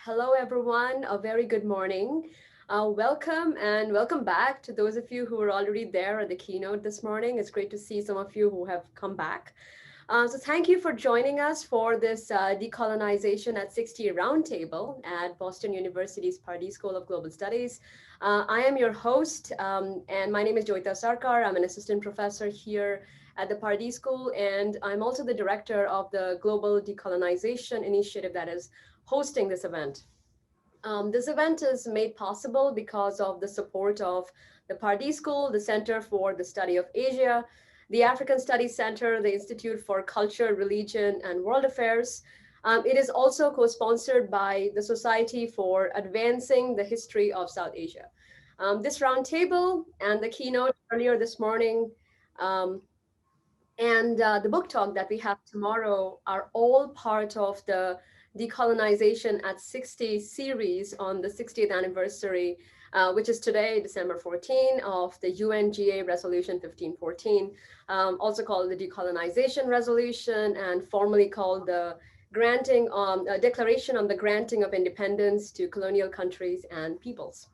Hello, everyone. A very good morning. Welcome back to those of you who were already there at the keynote this morning. It's great to see some of you who have come back. So thank you for joining us for this Decolonization at 60 Roundtable at Boston University's Pardee School of Global Studies. I am your host, and my name is Joyita Sarkar. I'm an assistant professor here at the Pardee School, and I'm also the director of the Global Decolonization Initiative that is hosting this event. This event is made possible because of the support of the Pardee School, the Center for the Study of Asia, the African Studies Center, the Institute for Culture, Religion, and World Affairs. It is also co-sponsored by the Society for Advancing the History of South Asia. This roundtable and the keynote earlier this morning and the book talk that we have tomorrow are all part of the Decolonization at 60 series on the 60th anniversary, which is today, December 14, of the UNGA Resolution 1514, also called the Decolonization Resolution and formally called the Declaration on the Granting of Independence to Colonial Countries and Peoples.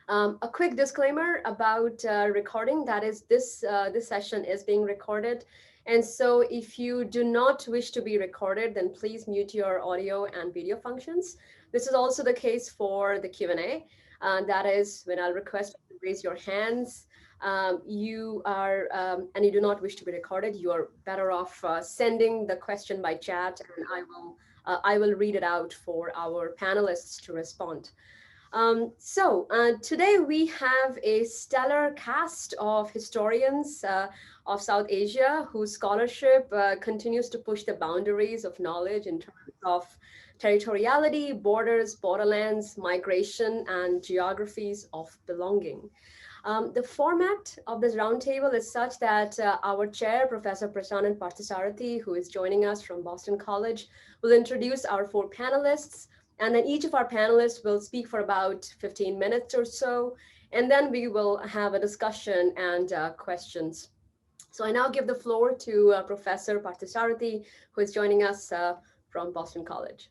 A quick disclaimer about recording, that is this session is being recorded. And so if you do not wish to be recorded, then please mute your audio and video functions. This is also the case for the Q&A. That is when I'll request you to raise your hands. And you do not wish to be recorded, you are better off sending the question by chat, and I will read it out for our panelists to respond. Today we have a stellar cast of historians of South Asia whose scholarship continues to push the boundaries of knowledge in terms of territoriality, borders, borderlands, migration, and geographies of belonging. The format of this roundtable is such that our chair, Professor Prasannan Parthasarathi, who is joining us from Boston College, will introduce our four panelists. And then each of our panelists will speak for about 15 minutes or so, and then we will have a discussion and questions. So I now give the floor to Professor Parthasarathi, who is joining us from Boston College.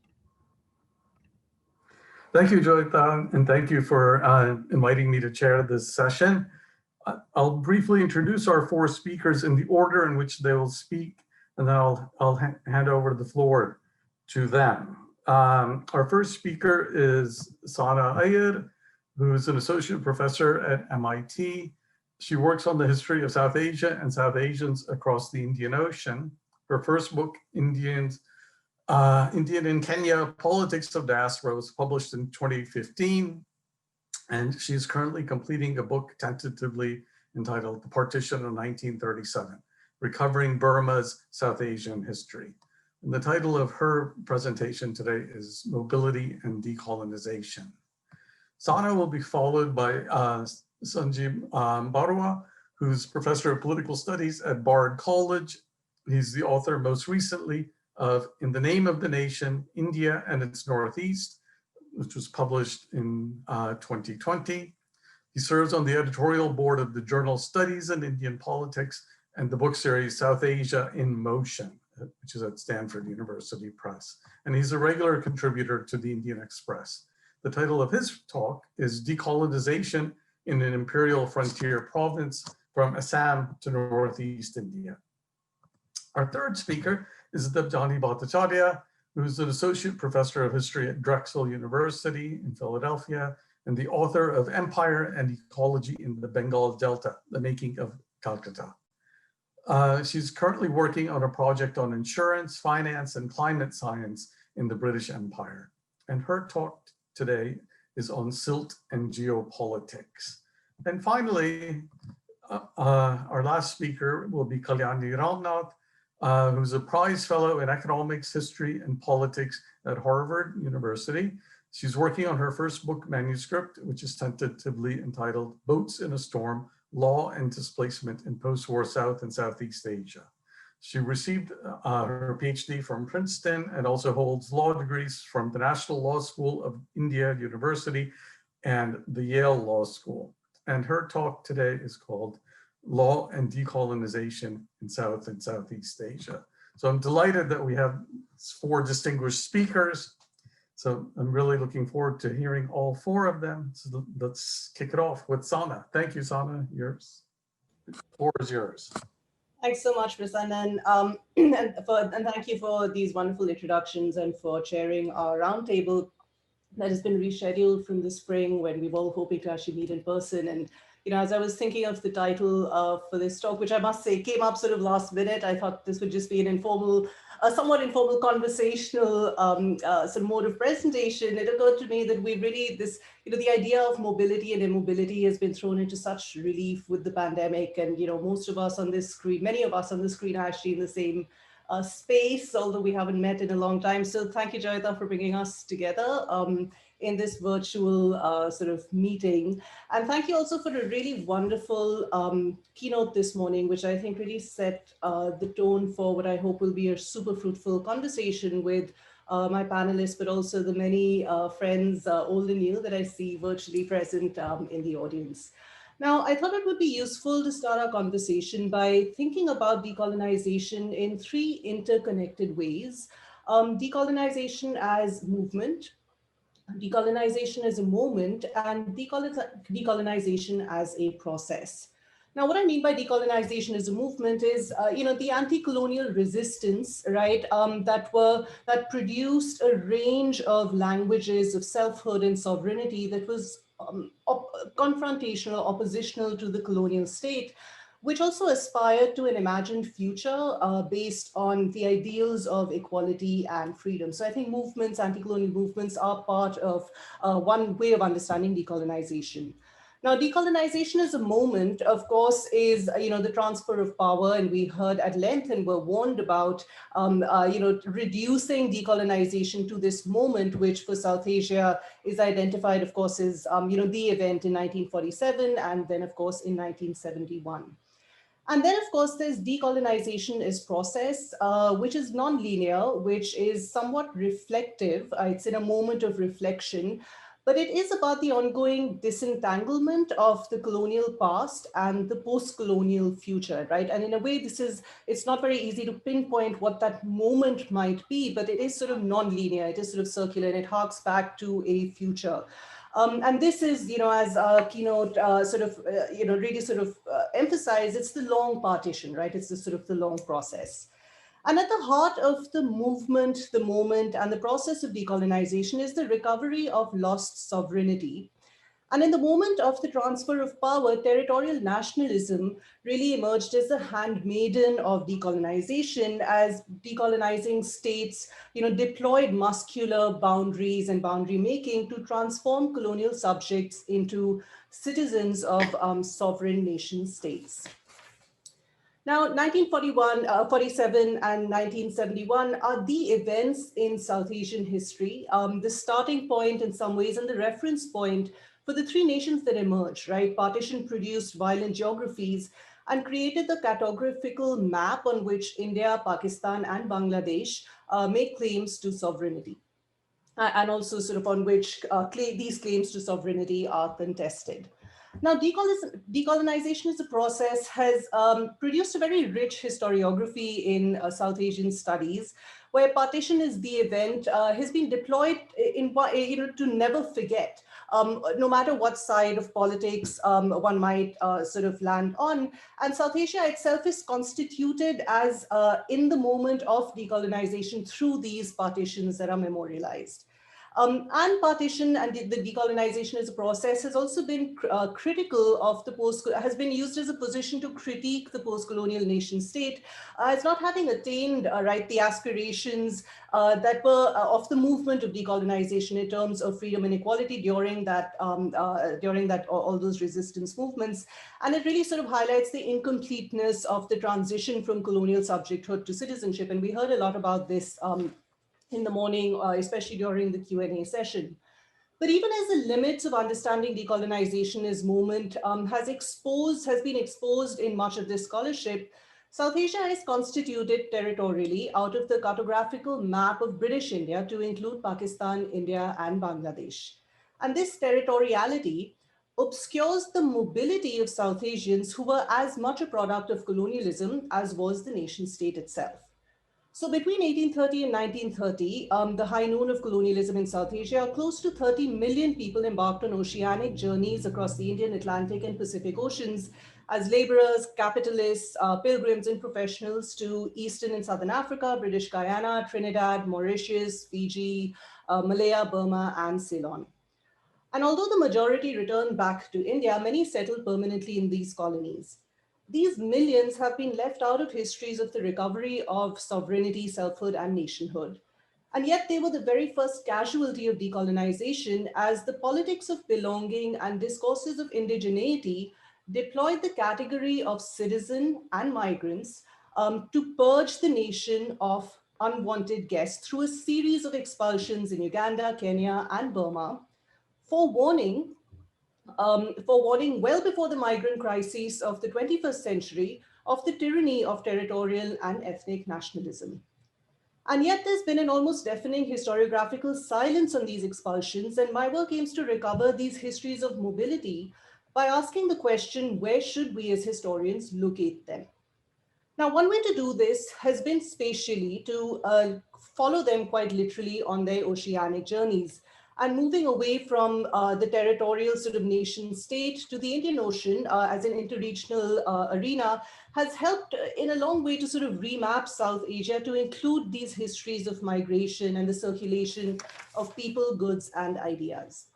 Thank you, Joyita, and thank you for inviting me to chair this session. I'll briefly introduce our four speakers in the order in which they will speak, and then I'll hand over the floor to them. Our first speaker is Sana Aiyar, who's an associate professor at MIT. She works on the history of South Asia and South Asians across the Indian Ocean. Her first book, Indian in Kenya, Politics of Diaspora, was published in 2015. And she's currently completing a book tentatively entitled The Partition of 1937, Recovering Burma's South Asian History. And the title of her presentation today is Mobility and Decolonization. Sana will be followed by Sanjib Baruah, who's professor of political studies at Bard College. He's the author most recently of In the Name of the Nation, India and its Northeast, which was published in 2020. He serves on the editorial board of the journal Studies in Indian Politics and the book series South Asia in Motion, which is at Stanford University Press. And he's a regular contributor to the Indian Express. The title of his talk is Decolonization in an Imperial Frontier Province from Assam to Northeast India. Our third speaker is Debjani Bhattacharyya, who's an associate professor of history at Drexel University in Philadelphia and the author of Empire and Ecology in the Bengal Delta, The Making of Calcutta. She's currently working on a project on insurance, finance, and climate science in the British Empire. And her talk today is on Silt and Geopolitics. And finally, our last speaker will be Kalyani Ramnath, who's a prize fellow in economics, history, and politics at Harvard University. She's working on her first book manuscript, which is tentatively entitled Boats in a Storm, Law and Displacement in Post-War South and Southeast Asia. She received her PhD from Princeton and also holds law degrees from the National Law School of India University and the Yale Law School. And her talk today is called Law and Decolonization in South and Southeast Asia. So I'm delighted that we have four distinguished speakers. So I'm really looking forward to hearing all four of them. So let's kick it off with Sana. Thank you, Sana. Yours. The floor is yours. Thanks so much, Prasannan, and thank you for these wonderful introductions and for chairing our roundtable that has been rescheduled from the spring when we were all hoping to actually meet in person. And as I was thinking of the title for this talk, which I must say came up sort of last minute, I thought this would just be an informal, somewhat informal conversational sort of mode of presentation. It occurred to me that we really, the idea of mobility and immobility has been thrown into such relief with the pandemic. And, most of us on this screen, many of us on the screen are actually in the same space, although we haven't met in a long time. So thank you, Joyita, for bringing us together in this virtual sort of meeting. And thank you also for a really wonderful keynote this morning, which I think really set the tone for what I hope will be a super fruitful conversation with my panelists, but also the many friends, old and new, that I see virtually present in the audience. Now, I thought it would be useful to start our conversation by thinking about decolonization in three interconnected ways. Decolonization as movement, decolonization as a moment, and decolonization as a process. Now, what I mean by decolonization as a movement is, the anti-colonial resistance, right, that produced a range of languages of selfhood and sovereignty that was confrontational, oppositional to the colonial state, which also aspired to an imagined future based on the ideals of equality and freedom. So I think movements, anti-colonial movements, are part of one way of understanding decolonization. Now, decolonization as a moment, of course, is the transfer of power, and we heard at length and were warned about reducing decolonization to this moment, which for South Asia is identified, of course, as the event in 1947, and then, of course, in 1971. And then, of course, there's decolonization as process, which is non-linear, which is somewhat reflective. It's in a moment of reflection, but it is about the ongoing disentanglement of the colonial past and the post-colonial future, right? And in a way, it's not very easy to pinpoint what that moment might be, but it is sort of non-linear, it is sort of circular, and it harks back to a future. And this is, as our keynote really sort of emphasized, it's the long partition, right? It's the sort of the long process. And at the heart of the movement, the moment, and the process of decolonization is the recovery of lost sovereignty. And in the moment of the transfer of power, territorial nationalism really emerged as the handmaiden of decolonization, as decolonizing states, deployed muscular boundaries and boundary making to transform colonial subjects into citizens of sovereign nation states. Now, 1941, 47, and 1971 are the events in South Asian history, the starting point in some ways and the reference point for the three nations that emerged, right? Partition produced violent geographies and created the cartographical map on which India, Pakistan, and Bangladesh make claims to sovereignty, and also sort of on which these claims to sovereignty are contested. Now, decolonization as a process has produced a very rich historiography in South Asian studies, where partition is the event has been deployed to never forget. No matter what side of politics one might sort of land on. And South Asia itself is constituted as in the moment of decolonization through these partitions that are memorialized. And partition and the decolonization as a process has also been critical of has been used as a position to critique the post-colonial nation state as not having attained the aspirations that were of the movement of decolonization in terms of freedom and equality during that all those resistance movements. And it really sort of highlights the incompleteness of the transition from colonial subjecthood to citizenship. And we heard a lot about this in the morning, especially during the Q&A session. But even as the limits of understanding decolonization as moment has been exposed in much of this scholarship, South Asia is constituted territorially out of the cartographical map of British India to include Pakistan, India, and Bangladesh. And this territoriality obscures the mobility of South Asians who were as much a product of colonialism as was the nation state itself. So between 1830 and 1930, the high noon of colonialism in South Asia, close to 30 million people embarked on oceanic journeys across the Indian, Atlantic, and Pacific Oceans as laborers, capitalists, pilgrims, and professionals to Eastern and Southern Africa, British Guyana, Trinidad, Mauritius, Fiji, Malaya, Burma, and Ceylon. And although the majority returned back to India, many settled permanently in these colonies. These millions have been left out of histories of the recovery of sovereignty, selfhood, and nationhood. And yet they were the very first casualty of decolonization, as the politics of belonging and discourses of indigeneity deployed the category of citizen and migrants to purge the nation of unwanted guests through a series of expulsions in Uganda, Kenya, and Burma, for warning well before the migrant crises of the 21st century of the tyranny of territorial and ethnic nationalism. And yet there's been an almost deafening historiographical silence on these expulsions, and my work aims to recover these histories of mobility by asking the question, where should we as historians locate them? Now, one way to do this has been spatially to follow them quite literally on their oceanic journeys, and moving away from the territorial sort of nation state to the Indian Ocean as an interregional arena has helped in a long way to sort of remap South Asia to include these histories of migration and the circulation of people, goods, and ideas.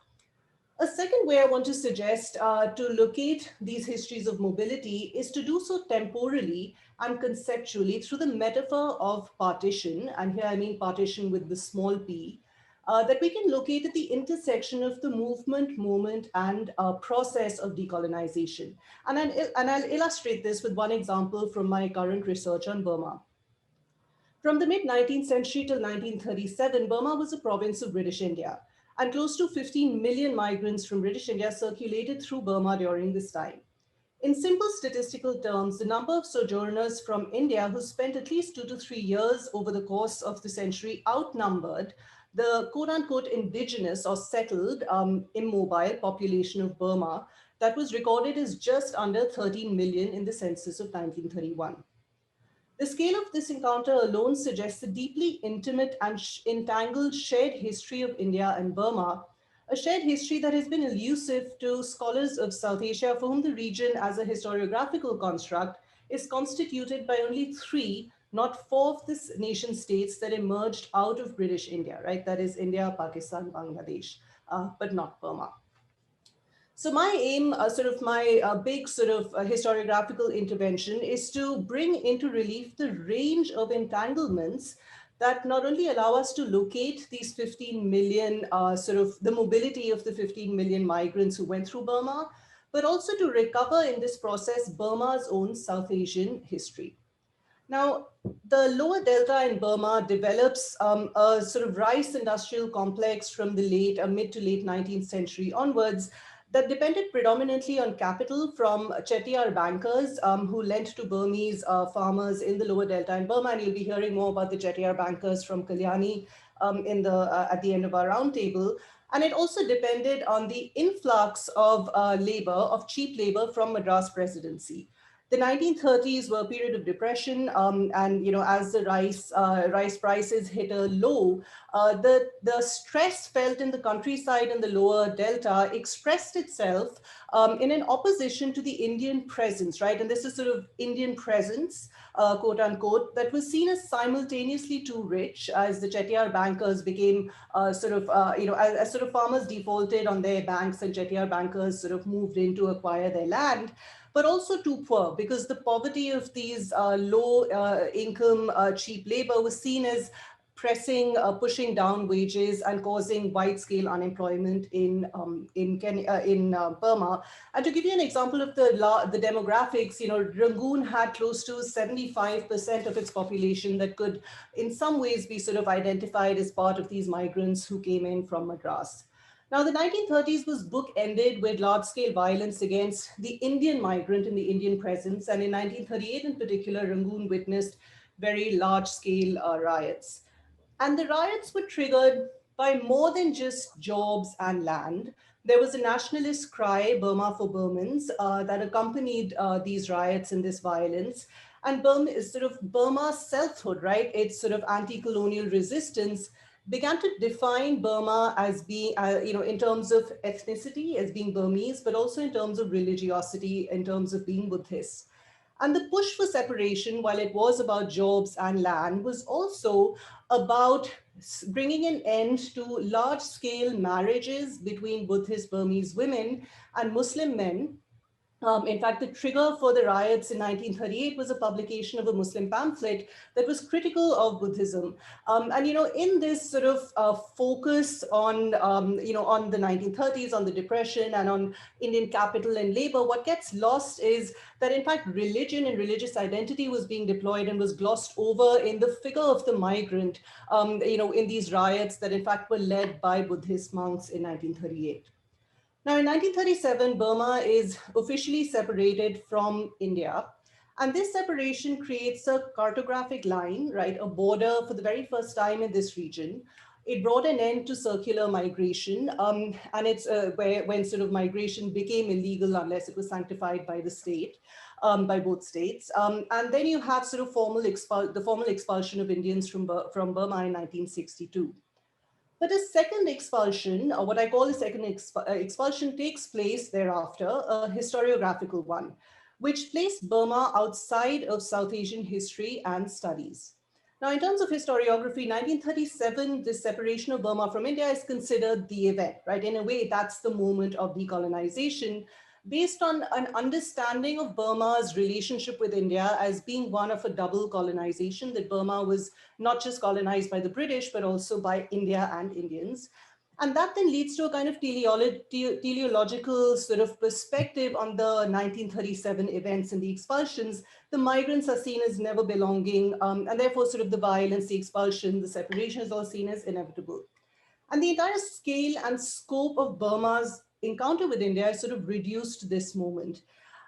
A second way I want to suggest to locate these histories of mobility is to do so temporally and conceptually through the metaphor of partition, and here I mean partition with the small p, that we can locate at the intersection of the movement, moment, and process of decolonization. And I'll illustrate this with one example from my current research on Burma. From the mid-19th century till 1937, Burma was a province of British India, and close to 15 million migrants from British India circulated through Burma during this time. In simple statistical terms, the number of sojourners from India who spent at least 2 to 3 years over the course of the century outnumbered the quote-unquote indigenous or settled immobile population of Burma that was recorded as just under 13 million in the census of 1931. The scale of this encounter alone suggests a deeply intimate and entangled shared history of India and Burma, a shared history that has been elusive to scholars of South Asia, for whom the region as a historiographical construct is constituted by only 3, not 4 of the nation states that emerged out of British India, right? That is India, Pakistan, Bangladesh, but not Burma. So my aim, my big historiographical intervention is to bring into relief the range of entanglements that not only allow us to locate these 15 million, the mobility of the 15 million migrants who went through Burma, but also to recover in this process Burma's own South Asian history. Now, the lower delta in Burma develops a sort of rice industrial complex from the mid to late 19th century onwards that depended predominantly on capital from Chettiar bankers who lent to Burmese farmers in the lower delta in Burma. And you'll be hearing more about the Chettiar bankers from Kalyani at the end of our roundtable. And it also depended on the influx of cheap labor from Madras Presidency. The 1930s were a period of depression, and as the rice prices hit a low, the stress felt in the countryside and the lower delta expressed itself in an opposition to the Indian presence, right? And this is sort of Indian presence, quote unquote, that was seen as simultaneously too rich as the Chettiar bankers became as farmers defaulted on their banks and Chettiar bankers sort of moved in to acquire their land, but also too poor, because the poverty of these low income cheap labor was seen as pushing down wages and causing wide-scale unemployment in Burma. And to give you an example of the demographics, Rangoon had close to 75% of its population that could in some ways be sort of identified as part of these migrants who came in from Madras. Now, the 1930s was bookended with large-scale violence against the Indian migrant and the Indian presence. And in 1938 in particular, Rangoon witnessed very large-scale riots. And the riots were triggered by more than just jobs and land. There was a nationalist cry, Burma for Burmans, that accompanied these riots and this violence. And Burma's selfhood, right? Its sort of anti-colonial resistance began to define Burma as being, in terms of ethnicity, as being Burmese, but also in terms of religiosity, in terms of being Buddhist. And the push for separation, while it was about jobs and land, was also about bringing an end to large-scale marriages between Buddhist Burmese women and Muslim men. In fact, the trigger for the riots in 1938 was a publication of a Muslim pamphlet that was critical of Buddhism. And, in this sort of focus on, on the 1930s, on the depression and on Indian capital and labor, what gets lost is that, in fact, religion and religious identity was being deployed and was glossed over in the figure of the migrant, in these riots that, in fact, were led by Buddhist monks in 1938. Now, in 1937, Burma is officially separated from India. And this separation creates a cartographic line, right, a border for the very first time in this region. It brought an end to circular migration, and it's when sort of migration became illegal unless it was sanctified by the state, by both states. And then you have sort of the formal expulsion of Indians from Burma in 1962. But a second expulsion, or what I call a second expulsion, takes place thereafter, a historiographical one, which placed Burma outside of South Asian history and studies. Now, in terms of historiography, 1937, the separation of Burma from India is considered the event, right? In a way, that's the moment of decolonization, based on an understanding of Burma's relationship with India as being one of a double colonization, that Burma was not just colonized by the British, but also by India and Indians. And that then leads to a kind of teleological sort of perspective on the 1937 events and the expulsions. The migrants are seen as never belonging, and therefore sort of the violence, the expulsion, the separation is all seen as inevitable. And the entire scale and scope of Burma's encounter with India is sort of reduced to this moment.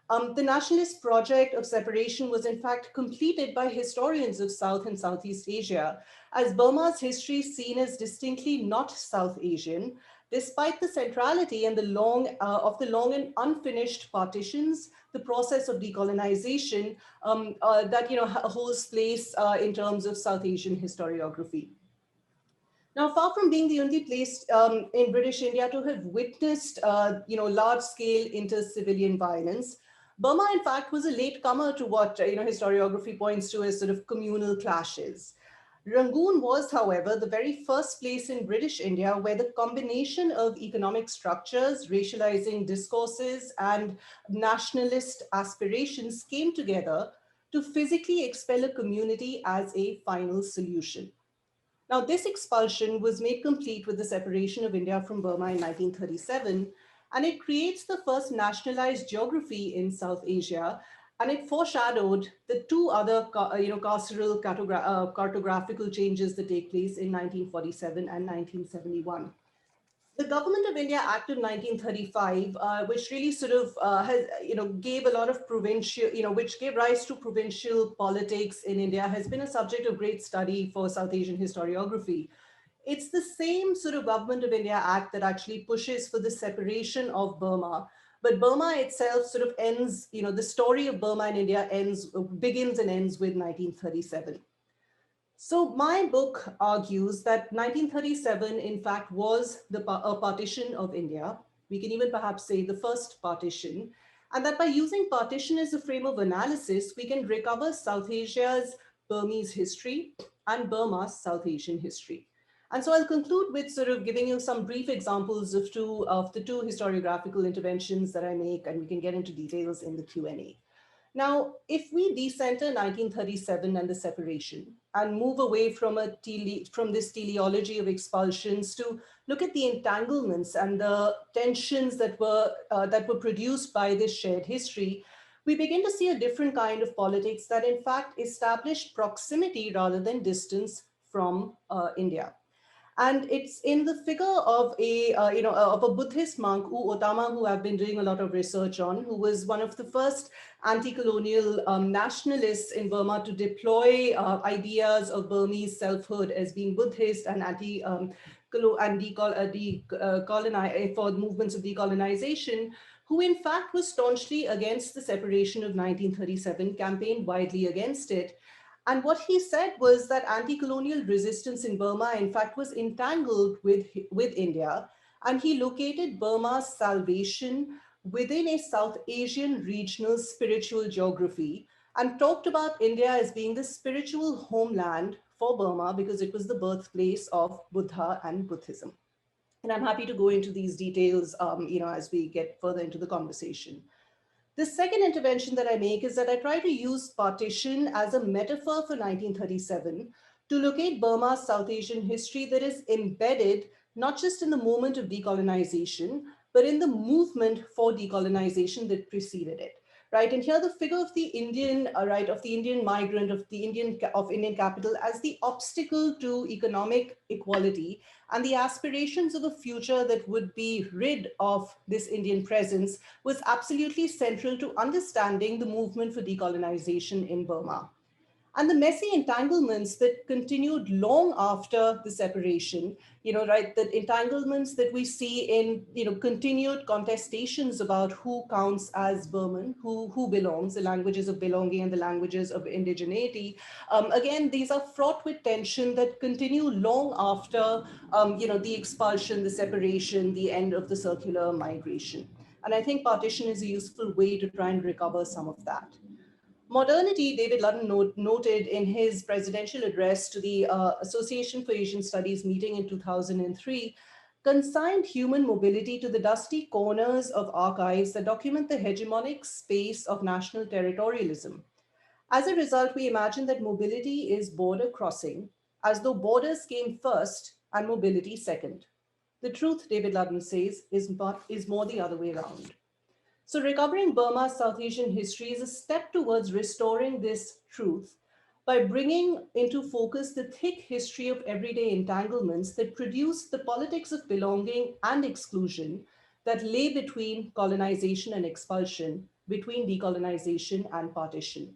The nationalist project of separation was in fact completed by historians of South and Southeast Asia, as Burma's history is seen as distinctly not South Asian, despite the centrality and the long and unfinished partitions, the process of decolonization that holds place in terms of South Asian historiography. Now, far from being the only place in British India to have witnessed, large-scale inter-civilian violence, Burma, in fact, was a latecomer to what historiography points to as sort of communal clashes. Rangoon was, however, the very first place in British India where the combination of economic structures, racializing discourses, and nationalist aspirations came together to physically expel a community as a final solution. Now, this expulsion was made complete with the separation of India from Burma in 1937, and it creates the first nationalized geography in South Asia, and it foreshadowed the two other carceral cartographical changes that take place in 1947 and 1971. The Government of India Act of 1935, which really sort of gave a lot of provincial, which gave rise to provincial politics in India, has been a subject of great study for South Asian historiography. It's the same sort of Government of India Act that actually pushes for the separation of Burma. But Burma itself sort of ends, the story of Burma in India begins and ends with 1937. So my book argues that 1937, in fact, was a partition of India. We can even perhaps say the first partition, and that by using partition as a frame of analysis, we can recover South Asia's Burmese history and Burma's South Asian history. And so I'll conclude with sort of giving you some brief examples of the two historiographical interventions that I make, and we can get into details in the Q&A. Now, if we decenter 1937 and the separation and move away from this teleology of expulsions to look at the entanglements and the tensions that were produced by this shared history, we begin to see a different kind of politics that in fact established proximity rather than distance from India. And it's in the figure of a Buddhist monk, U Otama, who I've been doing a lot of research on, who was one of the first anti-colonial nationalists in Burma to deploy ideas of Burmese selfhood as being Buddhist and for movements of decolonization, who in fact was staunchly against the separation of 1937, campaigned widely against it. And what he said was that anti-colonial resistance in Burma, in fact, was entangled with India, and he located Burma's salvation within a South Asian regional spiritual geography, and talked about India as being the spiritual homeland for Burma because it was the birthplace of Buddha and Buddhism. And I'm happy to go into these details as we get further into the conversation. The second intervention that I make is that I try to use partition as a metaphor for 1937 to locate Burma's South Asian history that is embedded not just in the moment of decolonization, but in the movement for decolonization that preceded it. Right, and here the figure of the Indian, of the Indian migrant, of Indian capital as the obstacle to economic equality and the aspirations of a future that would be rid of this Indian presence was absolutely central to understanding the movement for decolonization in Burma. And the messy entanglements that continued long after the separation, the entanglements that we see in, continued contestations about who counts as Burman, who belongs, the languages of belonging and the languages of indigeneity. Again, these are fraught with tension that continue long after, the expulsion, the separation, the end of the circular migration. And I think partition is a useful way to try and recover some of that. Modernity, David Ludden noted in his presidential address to the Association for Asian Studies meeting in 2003, consigned human mobility to the dusty corners of archives that document the hegemonic space of national territorialism. As a result, we imagine that mobility is border crossing, as though borders came first and mobility second. The truth, David Ludden says, is more the other way around. So recovering Burma's South Asian history is a step towards restoring this truth by bringing into focus the thick history of everyday entanglements that produced the politics of belonging and exclusion that lay between colonization and expulsion, between decolonization and partition.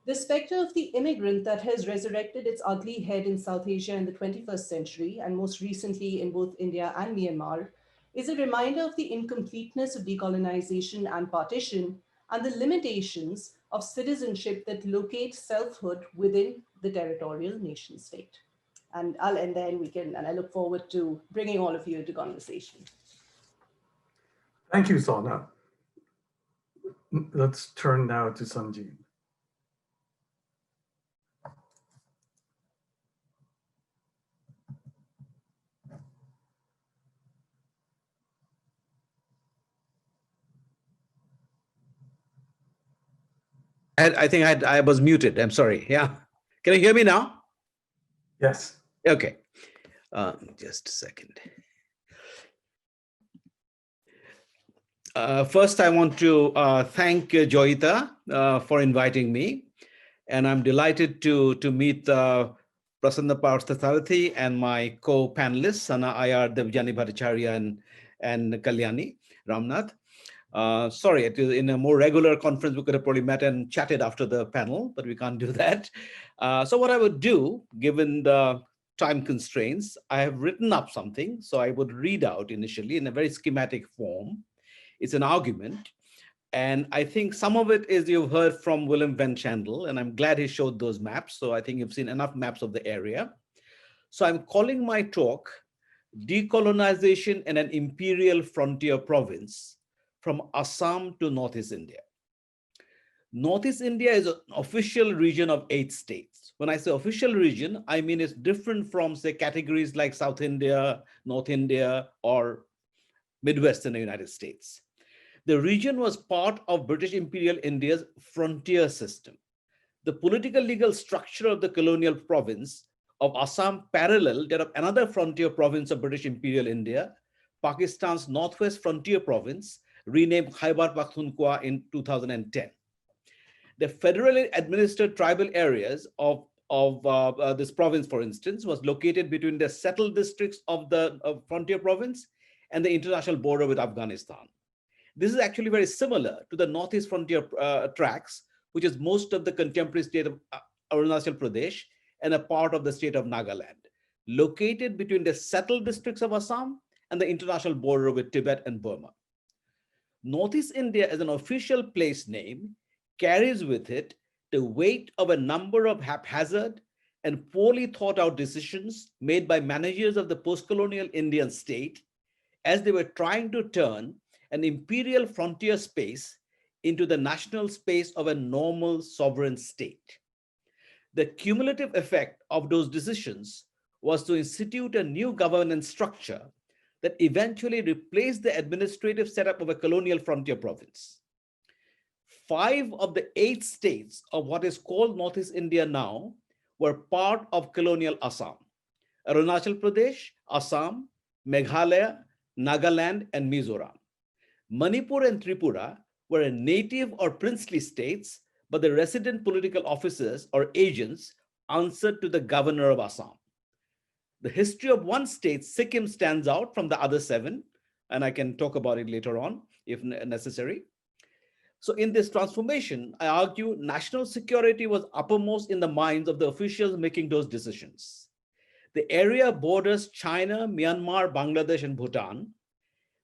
The specter of the immigrant that has resurrected its ugly head in South Asia in the 21st century, and most recently in both India and Myanmar, is a reminder of the incompleteness of decolonization and partition and the limitations of citizenship that locate selfhood within the territorial nation state. And I'll end there, and I look forward to bringing all of you into conversation. Thank you, Sana. Let's turn now to Sanjib. I think I was muted. I'm sorry. Yeah. Can you hear me now? Yes. Okay. Just a second. First, I want to thank Joyita for inviting me. And I'm delighted to meet Prasannan Parthasarathi and my co-panelists, Sana Aiyar, Debjani Bhattacharyya, and Kalyani Ramnath. Sorry, in a more regular conference, we could have probably met and chatted after the panel, but we can't do that. So what I would do, given the time constraints, I have written up something. So I would read out initially in a very schematic form. It's an argument. And I think some of it is you've heard from Willem Van Chandel, and I'm glad he showed those maps. So I think you've seen enough maps of the area. So I'm calling my talk, Decolonization in an Imperial Frontier Province, from Assam to Northeast India. Northeast India is an official region of 8 states. When I say official region, I mean it's different from, say, categories like South India, North India, or Midwest in the United States. The region was part of British Imperial India's frontier system. The political legal structure of the colonial province of Assam paralleled that of another frontier province of British Imperial India, Pakistan's Northwest Frontier Province, renamed Khyber Pakhtunkhwa in 2010. The federally administered tribal areas of this province, for instance, was located between the settled districts of the frontier province and the international border with Afghanistan. This is actually very similar to the Northeast Frontier tracts, which is most of the contemporary state of Arunachal Pradesh and a part of the state of Nagaland, located between the settled districts of Assam and the international border with Tibet and Burma. Northeast India as an official place name carries with it the weight of a number of haphazard and poorly thought out decisions made by managers of the post-colonial Indian state as they were trying to turn an imperial frontier space into the national space of a normal sovereign state. The cumulative effect of those decisions was to institute a new governance structure that eventually replaced the administrative setup of a colonial frontier province. 5 of the 8 states of what is called Northeast India now were part of colonial Assam: Arunachal Pradesh, Assam, Meghalaya, Nagaland, and Mizoram. Manipur and Tripura were native or princely states, but the resident political officers or agents answered to the governor of Assam. The history of one state, Sikkim, stands out from the other 7, and I can talk about it later on if necessary. So in this transformation, I argue national security was uppermost in the minds of the officials making those decisions. The area borders China, Myanmar, Bangladesh, and Bhutan.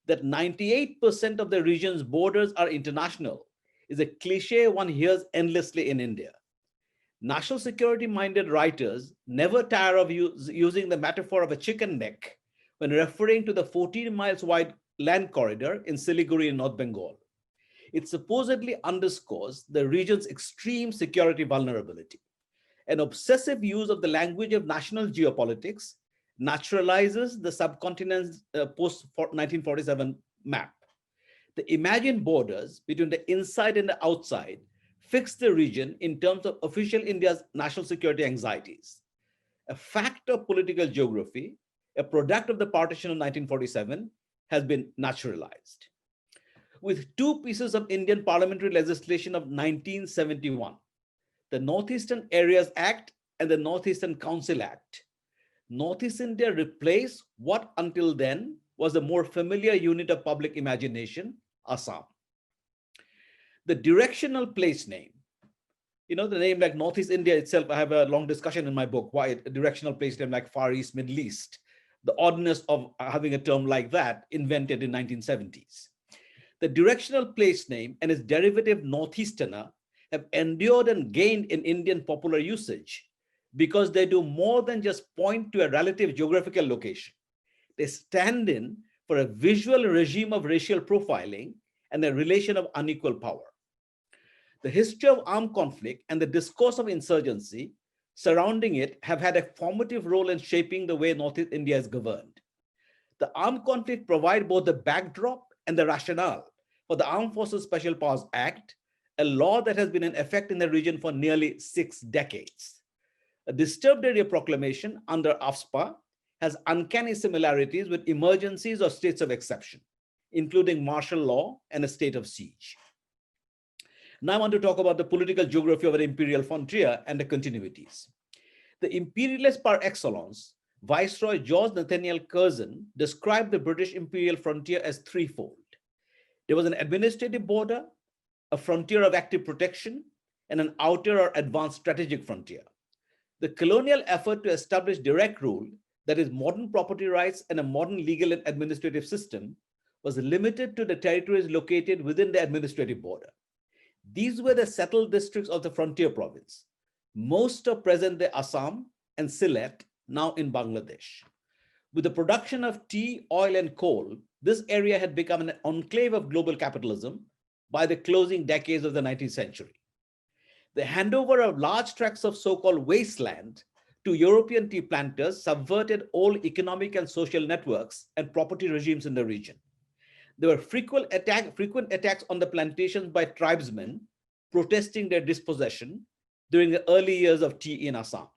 That 98% of the region's borders are international is a cliche one hears endlessly in India. National security-minded writers never tire of using the metaphor of a chicken neck when referring to the 14 miles wide land corridor in Siliguri in North Bengal. It supposedly underscores the region's extreme security vulnerability. An obsessive use of the language of national geopolitics naturalizes the subcontinent's post-1947 map. The imagined borders between the inside and the outside fix the region in terms of official India's national security anxieties. A fact of political geography, a product of the partition of 1947, has been naturalized. With 2 pieces of Indian parliamentary legislation of 1971, the Northeastern Areas Act and the Northeastern Council Act, Northeast India replaced what until then was a more familiar unit of public imagination, Assam. The directional place name, the name like Northeast India itself, I have a long discussion in my book, why a directional place name like Far East, Middle East, the oddness of having a term like that invented in 1970s. The directional place name and its derivative Northeasterner have endured and gained in Indian popular usage because they do more than just point to a relative geographical location. They stand in for a visual regime of racial profiling and a relation of unequal power. The history of armed conflict and the discourse of insurgency surrounding it have had a formative role in shaping the way Northeast India is governed. The armed conflict provide both the backdrop and the rationale for the Armed Forces Special Powers Act, a law that has been in effect in the region for nearly 6 decades. A disturbed area proclamation under AFSPA has uncanny similarities with emergencies or states of exception, including martial law and a state of siege. Now I want to talk about the political geography of an imperial frontier and the continuities. The imperialist par excellence, Viceroy George Nathaniel Curzon, described the British imperial frontier as threefold. There was an administrative border, a frontier of active protection, and an outer or advanced strategic frontier. The colonial effort to establish direct rule, that is modern property rights and a modern legal and administrative system, was limited to the territories located within the administrative border. These were the settled districts of the frontier province, most of present-day Assam and Sylhet, now in Bangladesh. With the production of tea, oil, and coal, this area had become an enclave of global capitalism by the closing decades of the 19th century. The handover of large tracts of so-called wasteland to European tea planters subverted all economic and social networks and property regimes in the region. There were frequent attacks on the plantations by tribesmen protesting their dispossession during the early years of tea in Assam.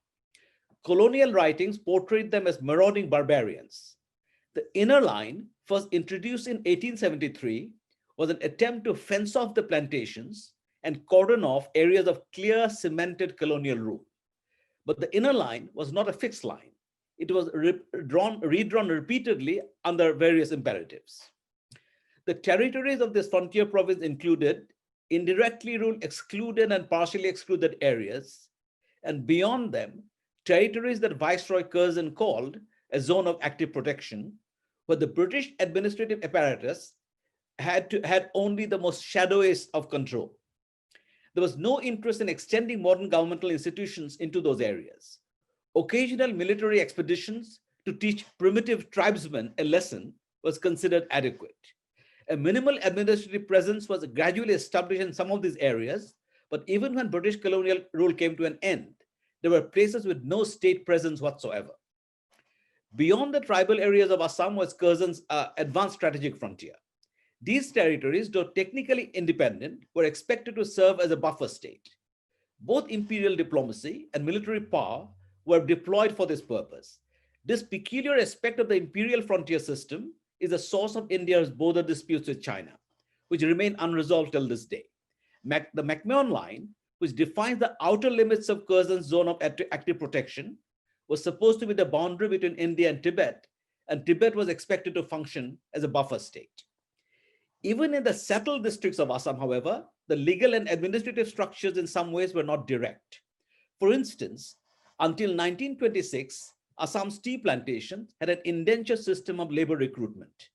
Colonial writings portrayed them as marauding barbarians. The inner line, first introduced in 1873, was an attempt to fence off the plantations and cordon off areas of clear cemented colonial rule. But the inner line was not a fixed line. It was redrawn repeatedly under various imperatives. The territories of this frontier province included indirectly ruled excluded and partially excluded areas, and beyond them, territories that Viceroy Curzon called a zone of active protection, where the British administrative apparatus had only the most shadowiest of control. There was no interest in extending modern governmental institutions into those areas. Occasional military expeditions to teach primitive tribesmen a lesson was considered adequate. A minimal administrative presence was gradually established in some of these areas, but even when British colonial rule came to an end, there were places with no state presence whatsoever. Beyond the tribal areas of Assam was Curzon's advanced strategic frontier. These territories, though technically independent, were expected to serve as a buffer state. Both imperial diplomacy and military power were deployed for this purpose. This peculiar aspect of the imperial frontier system is a source of India's border disputes with China, which remain unresolved till this day. The McMahon Line, which defines the outer limits of Curzon's zone of active protection, was supposed to be the boundary between India and Tibet was expected to function as a buffer state. Even in the settled districts of Assam, however, the legal and administrative structures in some ways were not direct. For instance, until 1926, Assam's tea plantation had an indenture system of labor recruitment.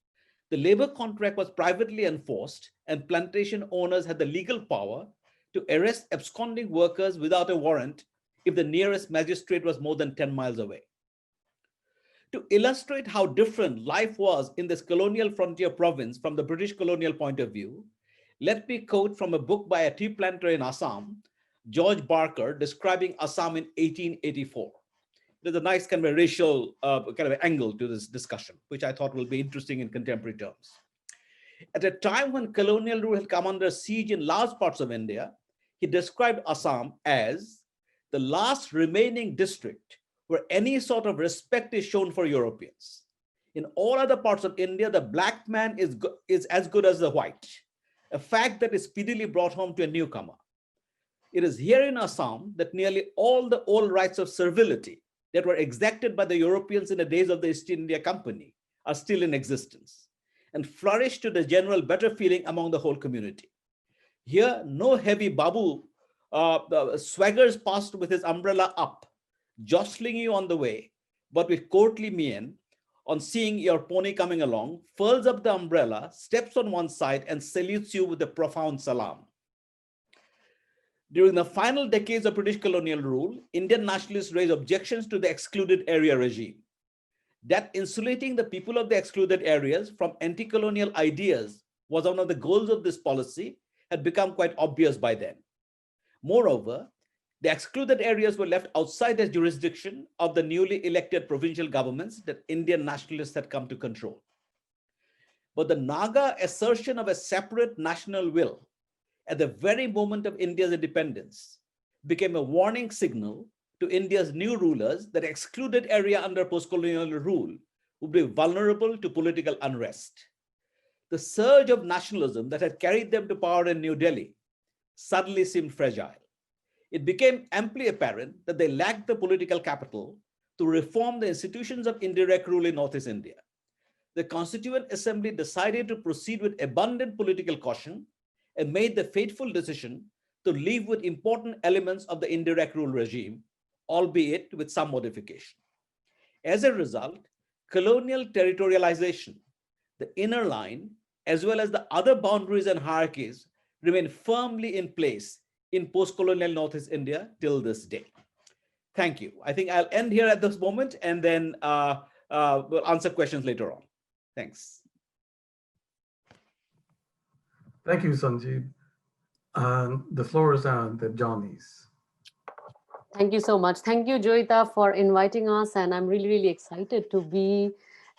The labor contract was privately enforced, and plantation owners had the legal power to arrest absconding workers without a warrant if the nearest magistrate was more than 10 miles away. To illustrate how different life was in this colonial frontier province from the British colonial point of view, let me quote from a book by a tea planter in Assam, George Barker, describing Assam in 1884. There's a nice kind of a racial kind of angle to this discussion, which I thought will be interesting in contemporary terms. At a time when colonial rule had come under siege in large parts of India, he described Assam as the last remaining district where any sort of respect is shown for Europeans. In all other parts of India, the black man is as good as the white, a fact that is speedily brought home to a newcomer. It is here in Assam that nearly all the old rights of servility that were exacted by the Europeans in the days of the East India Company are still in existence and flourish to the general better feeling among the whole community. Here, no heavy babu swaggers past with his umbrella up, jostling you on the way, but with courtly mien, on seeing your pony coming along, furls up the umbrella, steps on one side, and salutes you with a profound salam. During the final decades of British colonial rule, Indian nationalists raised objections to the excluded area regime. That insulating the people of the excluded areas from anti-colonial ideas was one of the goals of this policy, had become quite obvious by then. Moreover, the excluded areas were left outside the jurisdiction of the newly elected provincial governments that Indian nationalists had come to control. But the Naga assertion of a separate national will at the very moment of India's independence became a warning signal to India's new rulers that excluded area under post-colonial rule would be vulnerable to political unrest. The surge of nationalism that had carried them to power in New Delhi suddenly seemed fragile. It became amply apparent that they lacked the political capital to reform the institutions of indirect rule in Northeast India. The Constituent Assembly decided to proceed with abundant political caution and made the fateful decision to leave with important elements of the indirect rule regime, albeit with some modification. As a result, colonial territorialization, the inner line, as well as the other boundaries and hierarchies, remain firmly in place in post-colonial Northeast India till this day. Thank you. I think I'll end here at this moment, and then we'll answer questions later on. Thanks. Thank you, Sanjib. The floor is on Debjani's. Thank you so much. Thank you, Joyita, for inviting us. And I'm really, really excited to be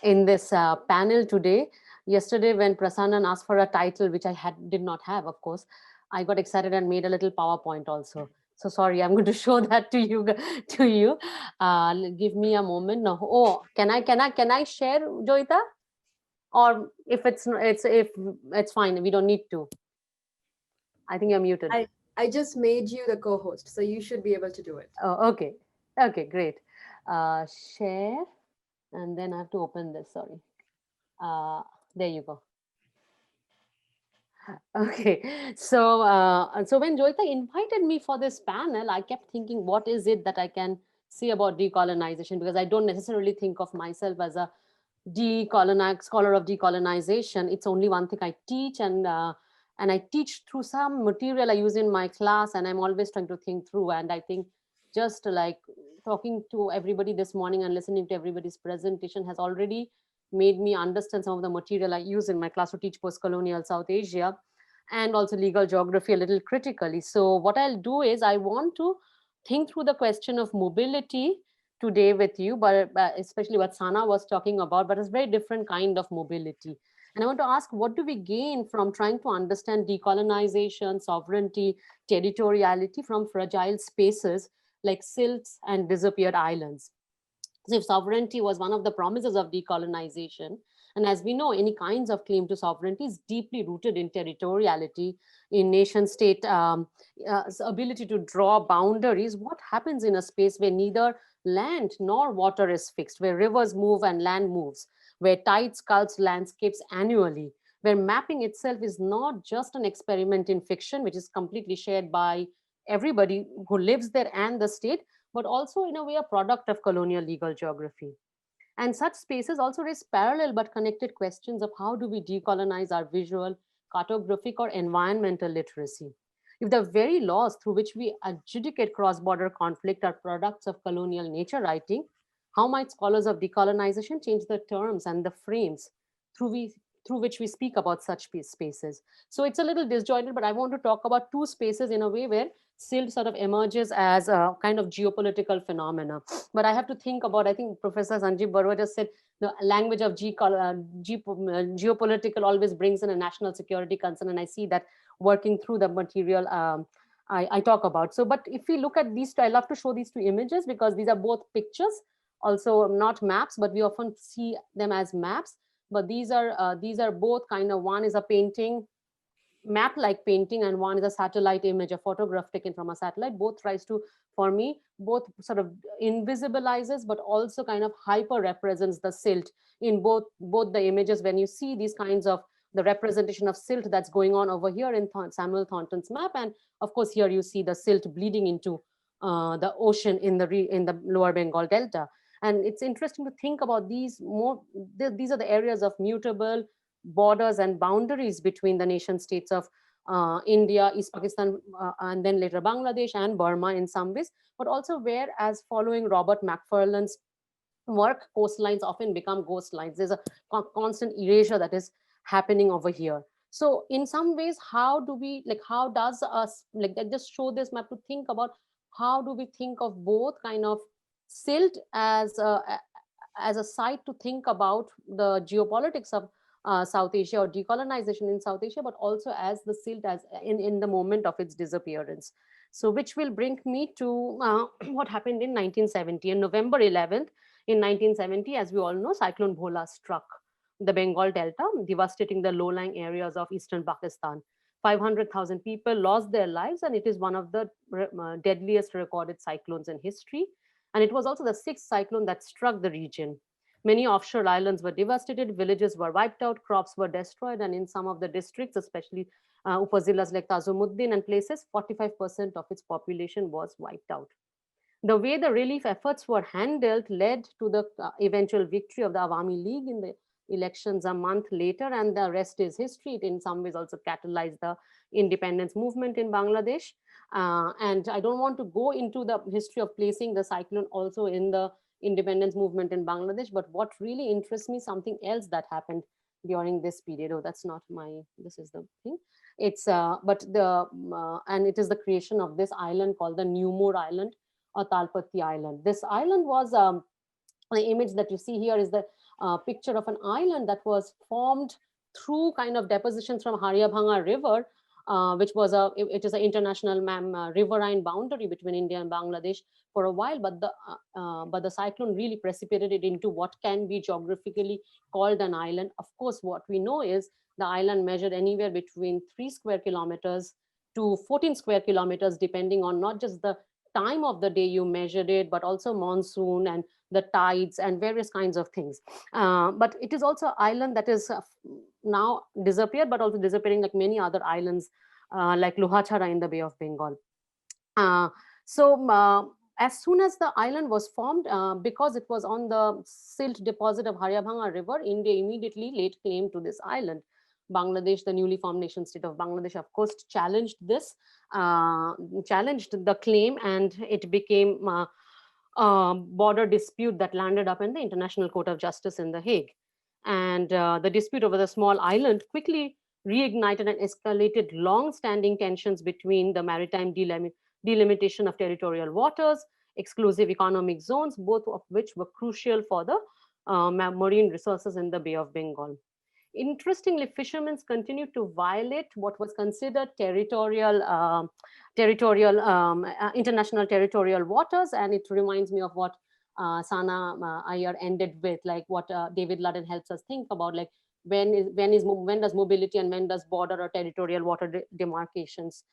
in this panel today. Yesterday, when Prasannan asked for a title, which I did not have, of course, I got excited and made a little PowerPoint also. So sorry, I'm going to show that to you. Give me a moment. No. Oh, can I share, Joyita? Or if it's fine, we don't need to. I think you're muted. I just made you the co-host, so you should be able to do it. Oh, okay. Okay, great. Share, and then I have to open this, sorry. There you go. Okay, so when Joyita invited me for this panel, I kept thinking, what is it that I can say about decolonization? Because I don't necessarily think of myself as a scholar of decolonization, it's only one thing I teach, and I teach through some material I use in my class, and I'm always trying to think through. And I think just like talking to everybody this morning and listening to everybody's presentation has already made me understand some of the material I use in my class to teach post-colonial South Asia and also legal geography a little critically. So what I'll do is I want to think through the question of mobility today with you, but especially what Sana was talking about, but it's a very different kind of mobility. And I want to ask, what do we gain from trying to understand decolonization, sovereignty, territoriality from fragile spaces like silts and disappeared islands? So if sovereignty was one of the promises of decolonization, and as we know, any kinds of claim to sovereignty is deeply rooted in territoriality, in nation state ability to draw boundaries. What happens in a space where neither land nor water is fixed, where rivers move and land moves, where tide sculpts landscapes annually, where mapping itself is not just an experiment in fiction, which is completely shared by everybody who lives there and the state, but also in a way a product of colonial legal geography. And such spaces also raise parallel but connected questions of how do we decolonize our visual, cartographic, or environmental literacy. If the very laws through which we adjudicate cross-border conflict are products of colonial nature writing, how might scholars of decolonization change the terms and the frames through which we speak about such spaces? So it's a little disjointed, but I want to talk about two spaces in a way where SILT sort of emerges as a kind of geopolitical phenomena. But I have to think about, I think Professor Sanjib Baruah just said, the language of geopolitical always brings in a national security concern, and I see that working through the material I talk about. So, but if we look at these two, I love to show these two images because these are both pictures, also not maps, but we often see them as maps. But these are both kind of, one is a painting, map-like painting, and one is a satellite image, a photograph taken from a satellite. Both tries to, for me, both sort of invisibilizes, but also kind of hyper represents the silt in both the images. When you see these kinds of the representation of silt that's going on over here in Samuel Thornton's map, and of course here you see the silt bleeding into the ocean in the lower Bengal Delta. And it's interesting to think about these more. These are the areas of mutable borders and boundaries between the nation states of India, East Pakistan, and then later Bangladesh and Burma in some ways, but also where, as following Robert Macfarlane's work, coastlines often become ghost lines. There's a constant erasure that is happening over here. So in some ways, how does us, like, I just show this map to think about how do we think of both kind of silt as a site to think about the geopolitics of South Asia or decolonization in South Asia, but also as the silt as in the moment of its disappearance. So which will bring me to what happened in 1970. On November 11th in 1970, as we all know, Cyclone Bhola struck the Bengal Delta, devastating the low-lying areas of eastern Pakistan. 500,000 people lost their lives, and it is one of the deadliest recorded cyclones in history. And it was also the sixth cyclone that struck the region. Many offshore islands were devastated, villages were wiped out, crops were destroyed, and in some of the districts, especially upazilas like Tazumuddin and places, 45% of its population was wiped out. The way the relief efforts were handled led to the eventual victory of the Awami League in the elections a month later, and the rest is history. It in some ways also catalyzed the independence movement in Bangladesh. And I don't want to go into the history of placing the cyclone also in the independence movement in Bangladesh, but what really interests me, something else that happened during this period. Oh, that's not my, this is the thing. It's, and it is the creation of this island called the Newmore Island or Talpatti Island. This island was, the image that you see here is the picture of an island that was formed through kind of depositions from Haryabhanga River, which was it is an international riverine boundary between India and Bangladesh for a while, but the cyclone really precipitated it into what can be geographically called an island. Of course, what we know is the island measured anywhere between 3 square kilometers to 14 square kilometers, depending on not just the time of the day you measured it, but also monsoon and the tides and various kinds of things. But it is also an island that is now disappeared, but also disappearing like many other islands like Lohachara in the Bay of Bengal. As soon as the island was formed, because it was on the silt deposit of Haryabhanga River, India immediately laid claim to this island. Bangladesh, the newly formed nation state of Bangladesh, of course, challenged this, challenged the claim, and it became a border dispute that landed up in the International Court of Justice in The Hague. And the dispute over the small island quickly reignited and escalated long-standing tensions between the maritime delimitation of territorial waters, exclusive economic zones, both of which were crucial for the marine resources in the Bay of Bengal. Interestingly, fishermen continued to violate what was considered international territorial waters, and it reminds me of what Sana Aiyar ended with, like what David Ludden helps us think about, like when does mobility and when does border or territorial water demarcations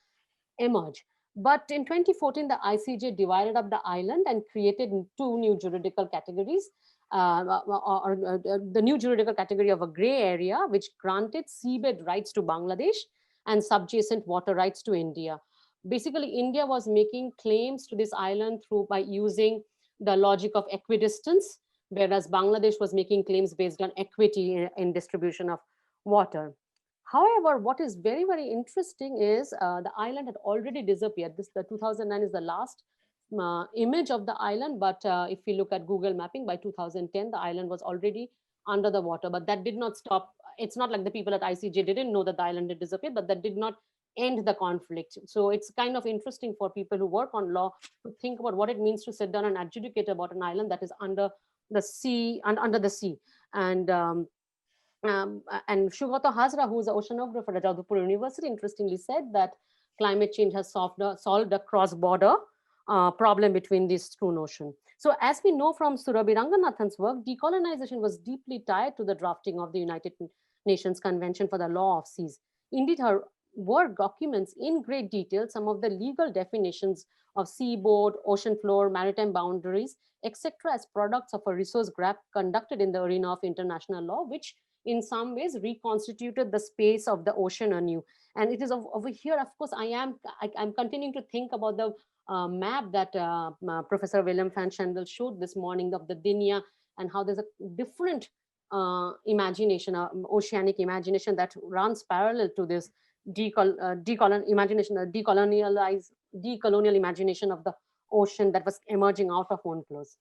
emerge. But in 2014, the ICJ divided up the island and created two new juridical categories. The new juridical category of a gray area, which granted seabed rights to Bangladesh and subjacent water rights to India. Basically, India was making claims to this island by using the logic of equidistance, whereas Bangladesh was making claims based on equity in distribution of water. However, what is very, very interesting is the island had already disappeared. The 2009 is the last image of the island, but if we look at Google mapping, by 2010, the island was already under the water, but that did not stop. It's not like the people at ICJ didn't know that the island had disappeared, but that did not end the conflict. So it's kind of interesting for people who work on law to think about what it means to sit down and adjudicate about an island that is under the sea and and Shugata Hazra, who is an oceanographer at Jadavpur University, interestingly said that climate change has solved a cross-border problem between these two notions. So as we know from Surabhi Ranganathan's work, decolonization was deeply tied to the drafting of the United Nations Convention for the Law of Seas. Indeed, her work documents in great detail some of the legal definitions of seaboard, ocean floor, maritime boundaries, etc., as products of a resource grab conducted in the arena of international law, which in some ways reconstituted the space of the ocean anew. And it is over here, of course, I'm continuing to think about the map that Professor William Van Schendel showed this morning of the Dinya, and how there's a different imagination, oceanic imagination that runs parallel to this decolonial imagination of the ocean that was emerging out of UNCLOS.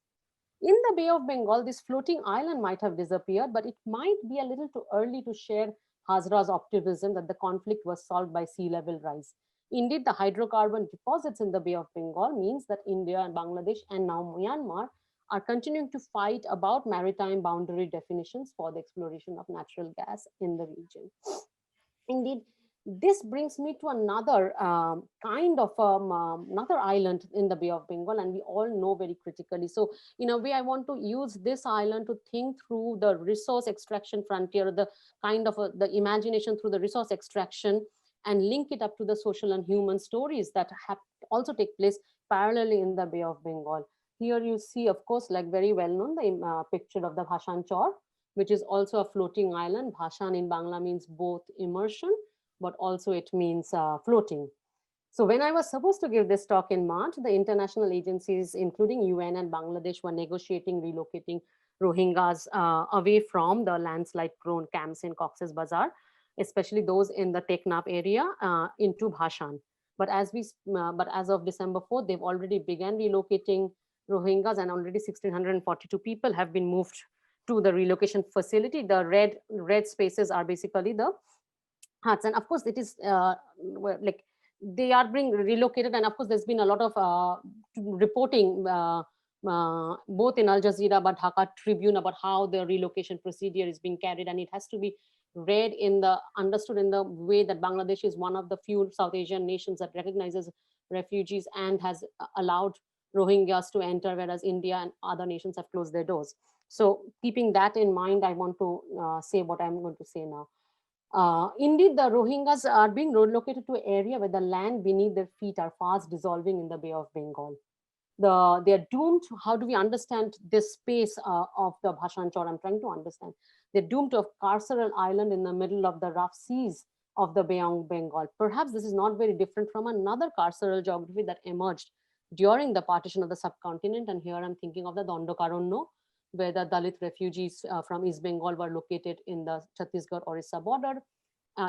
In the Bay of Bengal, this floating island might have disappeared, but it might be a little too early to share Hazra's optimism that the conflict was solved by sea level rise. Indeed, the hydrocarbon deposits in the Bay of Bengal means that India and Bangladesh and now Myanmar are continuing to fight about maritime boundary definitions for the exploration of natural gas in the region. Indeed, this brings me to another kind of another island in the Bay of Bengal, and we all know very critically. So in a way, I want to use this island to think through the resource extraction frontier, the kind of the imagination through the resource extraction, and link it up to the social and human stories that have also take place parallelly in the Bay of Bengal. Here you see, of course, like very well known, the picture of the Bhashan Chor, which is also a floating island. Bhashan in Bangla means both immersion, but also it means floating. So when I was supposed to give this talk in March, the international agencies, including UN and Bangladesh, were negotiating relocating Rohingyas away from the landslide-prone camps in Cox's Bazar, especially those in the Teknaf area, into Bhashan. But as of December 4th, they've already begun relocating Rohingyas, and already 1,642 people have been moved to the relocation facility. The red spaces are basically the huts, and of course it is like they are being relocated, and of course there's been a lot of reporting both in Al Jazeera but Dhaka Tribune about how the relocation procedure is being carried, and it has to be read understood in the way that Bangladesh is one of the few South Asian nations that recognizes refugees and has allowed Rohingyas to enter, whereas India and other nations have closed their doors. So keeping that in mind, I want to say what I'm going to say now. Indeed, the Rohingyas are being relocated to an area where the land beneath their feet are fast dissolving in the Bay of Bengal. They are doomed. How do we understand this space of the Bhashan Chor? I'm trying to understand. They're doomed to a carceral island in the middle of the rough seas of the Bay of Bengal. Perhaps this is not very different from another carceral geography that emerged during the partition of the subcontinent. And here I'm thinking of the Dandakaranya, where the Dalit refugees from East Bengal were located in the Chhattisgarh-Orissa border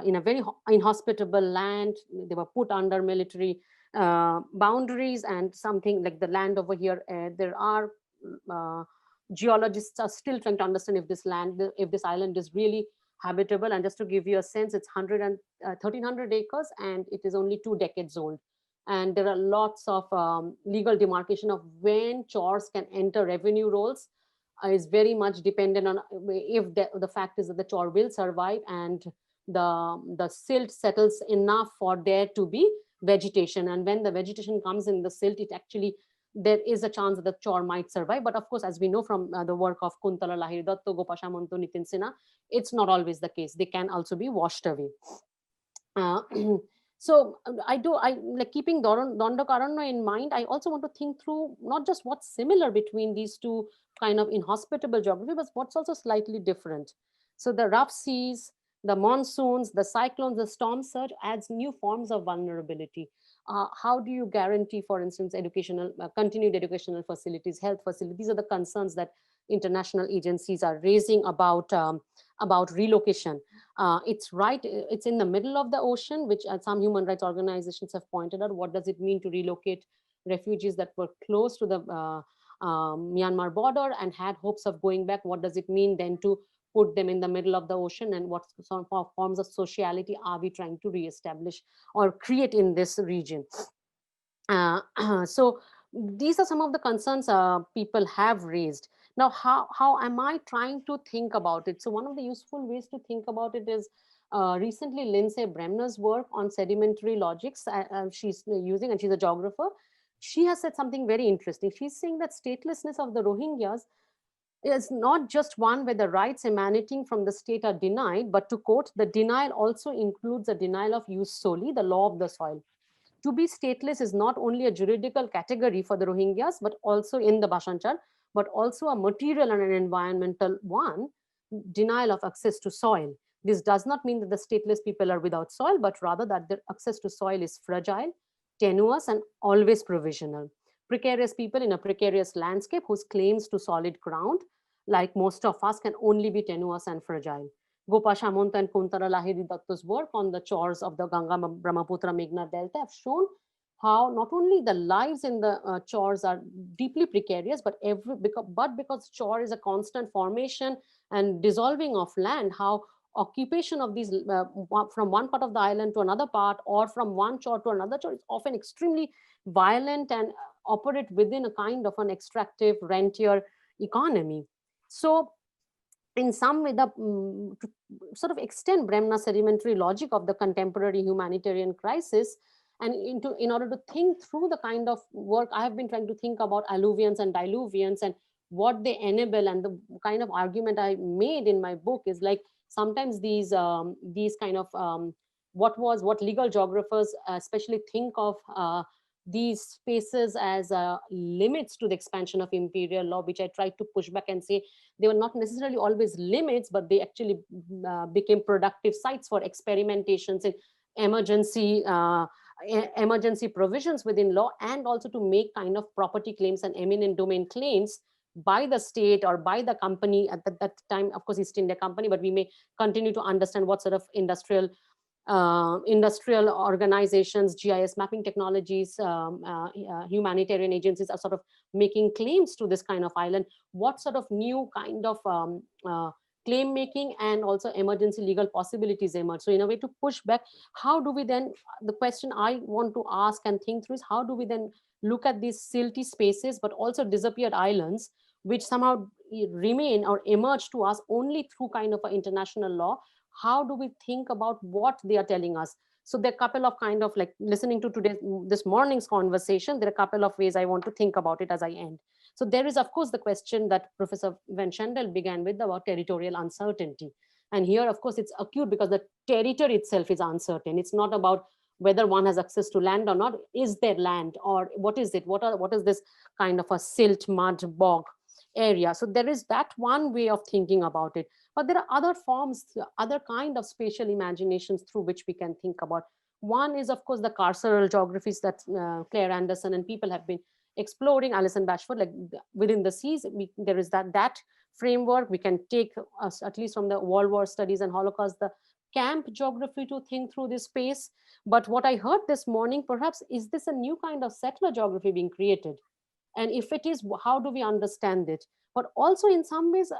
in a very inhospitable land. They were put under military boundaries, and something like the land over here, there are geologists are still trying to understand if this land, if this island is really habitable. And just to give you a sense, it's 1,300 acres and it is only 2 decades old. And there are lots of legal demarcation of when chores can enter revenue rolls is very much dependent on if the fact is that the chore will survive and the silt settles enough for there to be vegetation. And when the vegetation comes in the silt, it actually, there is a chance that the chore might survive. But of course, as we know from the work of Kuntala Lahiri Datto, Gopa Samanto, Nitin Sinha, it's not always the case. They can also be washed away. So I like keeping Dandakaranya in mind, I also want to think through not just what's similar between these two kind of inhospitable geography, but what's also slightly different. So the rough seas, the monsoons, the cyclones, the storm surge adds new forms of vulnerability. How do you guarantee, for instance, educational, continued educational facilities, health facilities? These are the concerns that international agencies are raising about relocation. It's right, it's in the middle of the ocean, which some human rights organizations have pointed out. What does it mean to relocate refugees that were close to the Myanmar border and had hopes of going back? What does it mean then to put them in the middle of the ocean, and what sort of forms of sociality are we trying to reestablish or create in this region? So these are some of the concerns people have raised. Now, how am I trying to think about it? So one of the useful ways to think about it is recently Lindsay Bremner's work on sedimentary logics. She's using, and she's a geographer. She has said something very interesting. She's saying that statelessness of the Rohingyas is not just one where the rights emanating from the state are denied, but to quote, the denial also includes a denial of jus soli, the law of the soil. To be stateless is not only a juridical category for the Rohingyas, but also in the Bhasanchar, but also a material and an environmental one, denial of access to soil. This does not mean that the stateless people are without soil, but rather that their access to soil is fragile, tenuous, and always provisional. Precarious people in a precarious landscape whose claims to solid ground, like most of us, can only be tenuous and fragile. Gopa Samanta and Kuntala Lahiri Datto's work on the chores of the Ganga Brahmaputra Meghna Delta have shown how not only the lives in the chores are deeply precarious, but because chore is a constant formation and dissolving of land, how occupation of these from one part of the island to another part, or from one chore to another chore, is often extremely violent and operate within a kind of an extractive rentier economy. So in some way, to sort of extend Bremner's sedimentary logic of the contemporary humanitarian crisis, and in order to think through the kind of work I have been trying to think about alluvians and diluvians and what they enable, and the kind of argument I made in my book is like sometimes these kind of what legal geographers especially think of these spaces as limits to the expansion of imperial law, which I tried to push back and say they were not necessarily always limits, but they actually became productive sites for experimentations in emergency provisions within law, and also to make kind of property claims and eminent domain claims by the state or by the company at that time, of course, East India Company, but we may continue to understand what sort of industrial organizations, GIS mapping technologies, humanitarian agencies are sort of making claims to this kind of island. What sort of new kind of claim making and also emergency legal possibilities emerge? So in a way to push back, how do we then, the question I want to ask and think through is how do we then look at these silty spaces, but also disappeared islands, which somehow remain or emerge to us only through kind of an international law? How do we think about what they are telling us? So there are a couple of kind of like listening to this morning's conversation, there are a couple of ways I want to think about it as I end. So there is, of course, the question that Professor Van Schendel began with about territorial uncertainty. And here, of course, it's acute because the territory itself is uncertain. It's not about whether one has access to land or not. Is there land, or what is it? What is this kind of a silt, mud, bog area? So there is that one way of thinking about it. But there are other forms, other kind of spatial imaginations through which we can think about One is, of course, the carceral geographies that Claire Anderson and people have been exploring, Alison Bashford, like within the seas, there is that framework. We can take, at least from the World War studies and Holocaust, the camp geography to think through this space. But what I heard this morning, perhaps, is this a new kind of settler geography being created? And if it is, how do we understand it? But also in some ways,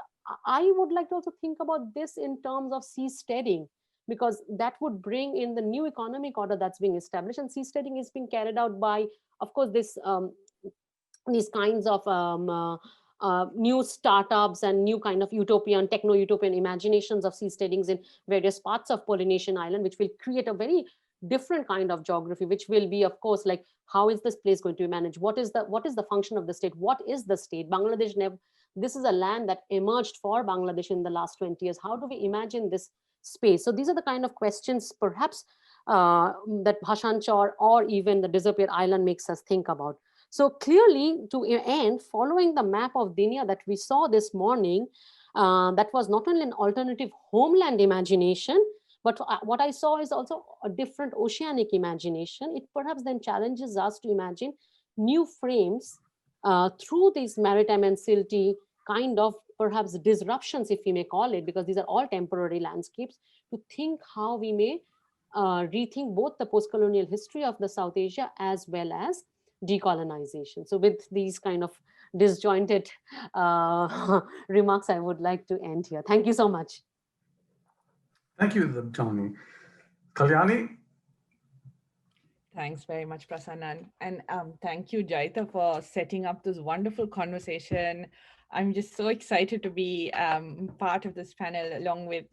I would like to also think about this in terms of seasteading, because that would bring in the new economic order that's being established. And seasteading is being carried out by, of course, these kinds of new startups and new kind of utopian, techno-utopian imaginations of seasteadings in various parts of Polynesian island, which will create a very different kind of geography, which will be, of course, like, how is this place going to be managed? What is the function of the state? What is the state? Bangladesh never, this is a land that emerged for Bangladesh in the last 20 years. How do we imagine this space? So these are the kind of questions, perhaps, that Bhashan Chor or even the Disappear Island makes us think about. So clearly, to end, following the map of Dinya that we saw this morning, that was not only an alternative homeland imagination, but what I saw is also a different oceanic imagination. It perhaps then challenges us to imagine new frames through these maritime and silty kind of perhaps disruptions, if we may call it, because these are all temporary landscapes, to think how we may rethink both the post-colonial history of the South Asia as well as decolonization. So with these kind of disjointed remarks, I would like to end here. Thank you so much. Thank you, Debjani. Kalyani? Thanks very much, Prasannan. And thank you, Joyita, for setting up this wonderful conversation. I'm just so excited to be part of this panel, along with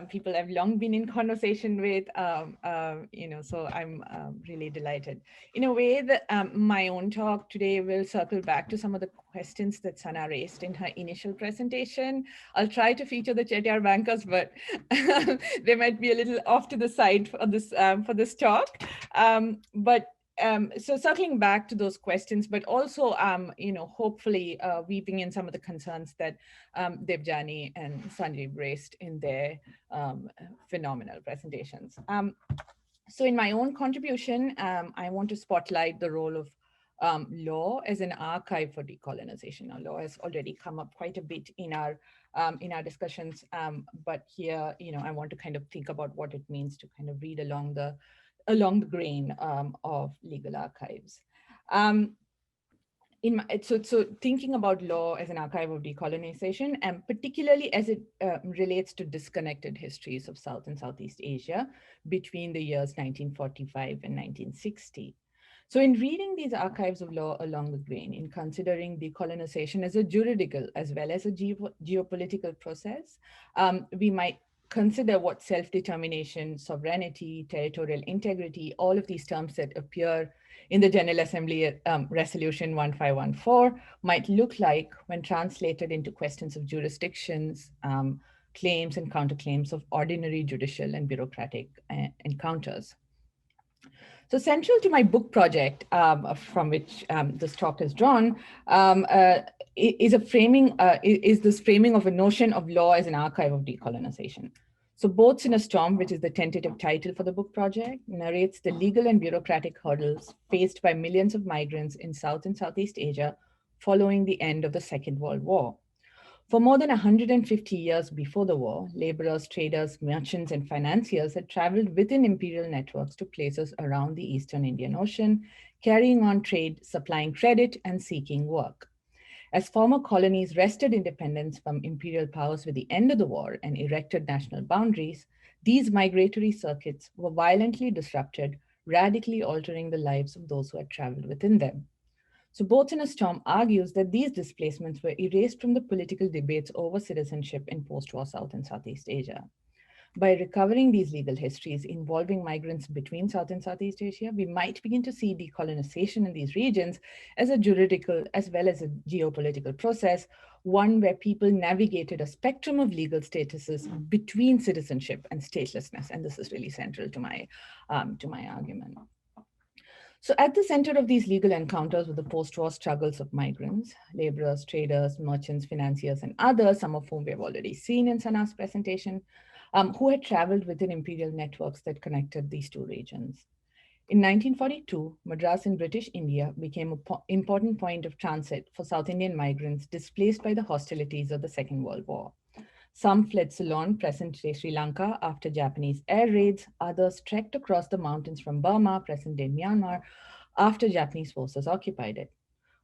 people I've long been in conversation with, so I'm really delighted. In a way that my own talk today will circle back to some of the questions that Sana raised in her initial presentation. I'll try to feature the Chettiar bankers, but they might be a little off to the side for this talk. So circling back to those questions, but also, hopefully weaving in some of the concerns that Debjani and Sanjib raised in their phenomenal presentations. So in my own contribution, I want to spotlight the role of law as an archive for decolonization. Now, law has already come up quite a bit in our discussions, but here, I want to kind of think about what it means to kind of read along the grain of legal archives. So thinking about law as an archive of decolonization, and particularly as it relates to disconnected histories of South and Southeast Asia between the years 1945 and 1960. So in reading these archives of law along the grain, in considering decolonization as a juridical as well as a geopolitical process, we might consider what self-determination, sovereignty, territorial integrity, all of these terms that appear in the General Assembly Resolution 1514 might look like when translated into questions of jurisdictions, claims and counterclaims of ordinary judicial and bureaucratic encounters. So central to my book project, from which this talk is drawn, is this framing of a notion of law as an archive of decolonization. So Boats in a Storm, which is the tentative title for the book project, narrates the legal and bureaucratic hurdles faced by millions of migrants in South and Southeast Asia following the end of the Second World War. For more than 150 years before the war, laborers, traders, merchants, and financiers had traveled within imperial networks to places around the Eastern Indian Ocean, carrying on trade, supplying credit, and seeking work. As former colonies wrested independence from imperial powers with the end of the war and erected national boundaries, these migratory circuits were violently disrupted, radically altering the lives of those who had traveled within them. So Boats in a Storm argues that these displacements were erased from the political debates over citizenship in post-war South and Southeast Asia. By recovering these legal histories involving migrants between South and Southeast Asia, we might begin to see decolonization in these regions as a juridical as well as a geopolitical process, one where people navigated a spectrum of legal statuses between citizenship and statelessness. And this is really central to my argument. So at the center of these legal encounters were the post-war struggles of migrants, laborers, traders, merchants, financiers, and others, some of whom we have already seen in Sana's presentation, who had traveled within imperial networks that connected these two regions. In 1942, Madras in British India became an important point of transit for South Indian migrants displaced by the hostilities of the Second World War. Some fled Ceylon, present-day Sri Lanka, after Japanese air raids. Others trekked across the mountains from Burma, present-day Myanmar, after Japanese forces occupied it.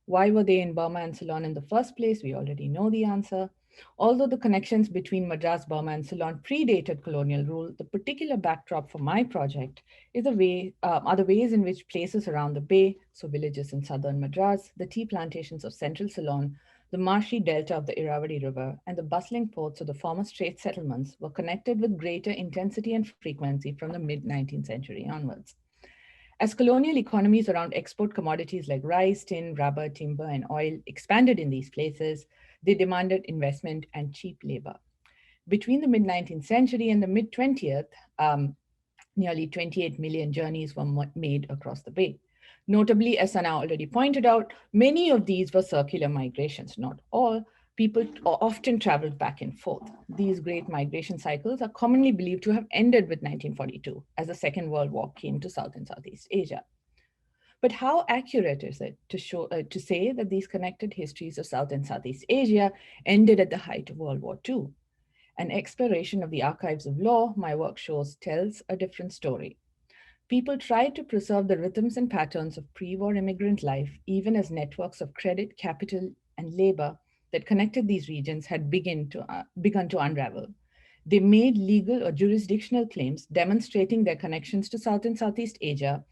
Why were they in Burma and Ceylon in the first place? We already know the answer. Although the connections between Madras, Burma, and Ceylon predated colonial rule, the particular backdrop for my project is are the ways in which places around the bay, so villages in southern Madras, the tea plantations of central Ceylon, the marshy delta of the Irrawaddy River, and the bustling ports of the former Strait settlements were connected with greater intensity and frequency from the mid-19th century onwards. As colonial economies around export commodities like rice, tin, rubber, timber, and oil expanded in these places, they demanded investment and cheap labor. Between the mid-19th century and the mid-20th, nearly 28 million journeys were made across the bay. Notably, as Sana already pointed out, many of these were circular migrations, not all. People often traveled back and forth. These great migration cycles are commonly believed to have ended with 1942, as the Second World War came to South and Southeast Asia. But how accurate is it to say that these connected histories of South and Southeast Asia ended at the height of World War II? An exploration of the archives of law, my work shows, tells a different story. People tried to preserve the rhythms and patterns of pre-war immigrant life, even as networks of credit, capital, and labor that connected these regions had begun to unravel. They made legal or jurisdictional claims demonstrating their connections to South and Southeast Asia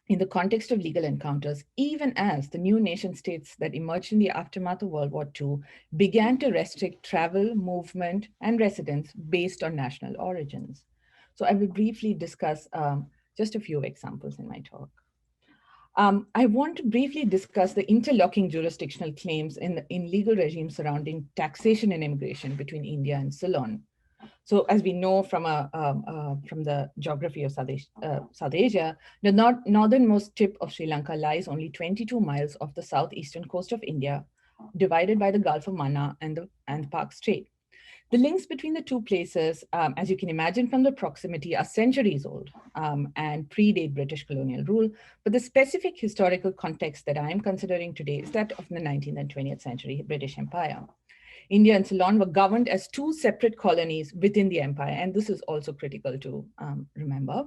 in the context of legal encounters, even as the new nation states that emerged in the aftermath of World War II began to restrict travel, movement, and residence based on national origins. So I will briefly discuss just a few examples in my talk. I want to briefly discuss the interlocking jurisdictional claims in legal regimes surrounding taxation and immigration between India and Ceylon. So as we know from the geography of South Asia, the northernmost tip of Sri Lanka lies only 22 miles off the southeastern coast of India, divided by the Gulf of Mannar and the Park Strait. The links between the two places, as you can imagine from the proximity, are centuries old and predate British colonial rule, but the specific historical context that I am considering today is that of the 19th and 20th century British Empire. India and Ceylon were governed as two separate colonies within the empire, and this is also critical to remember.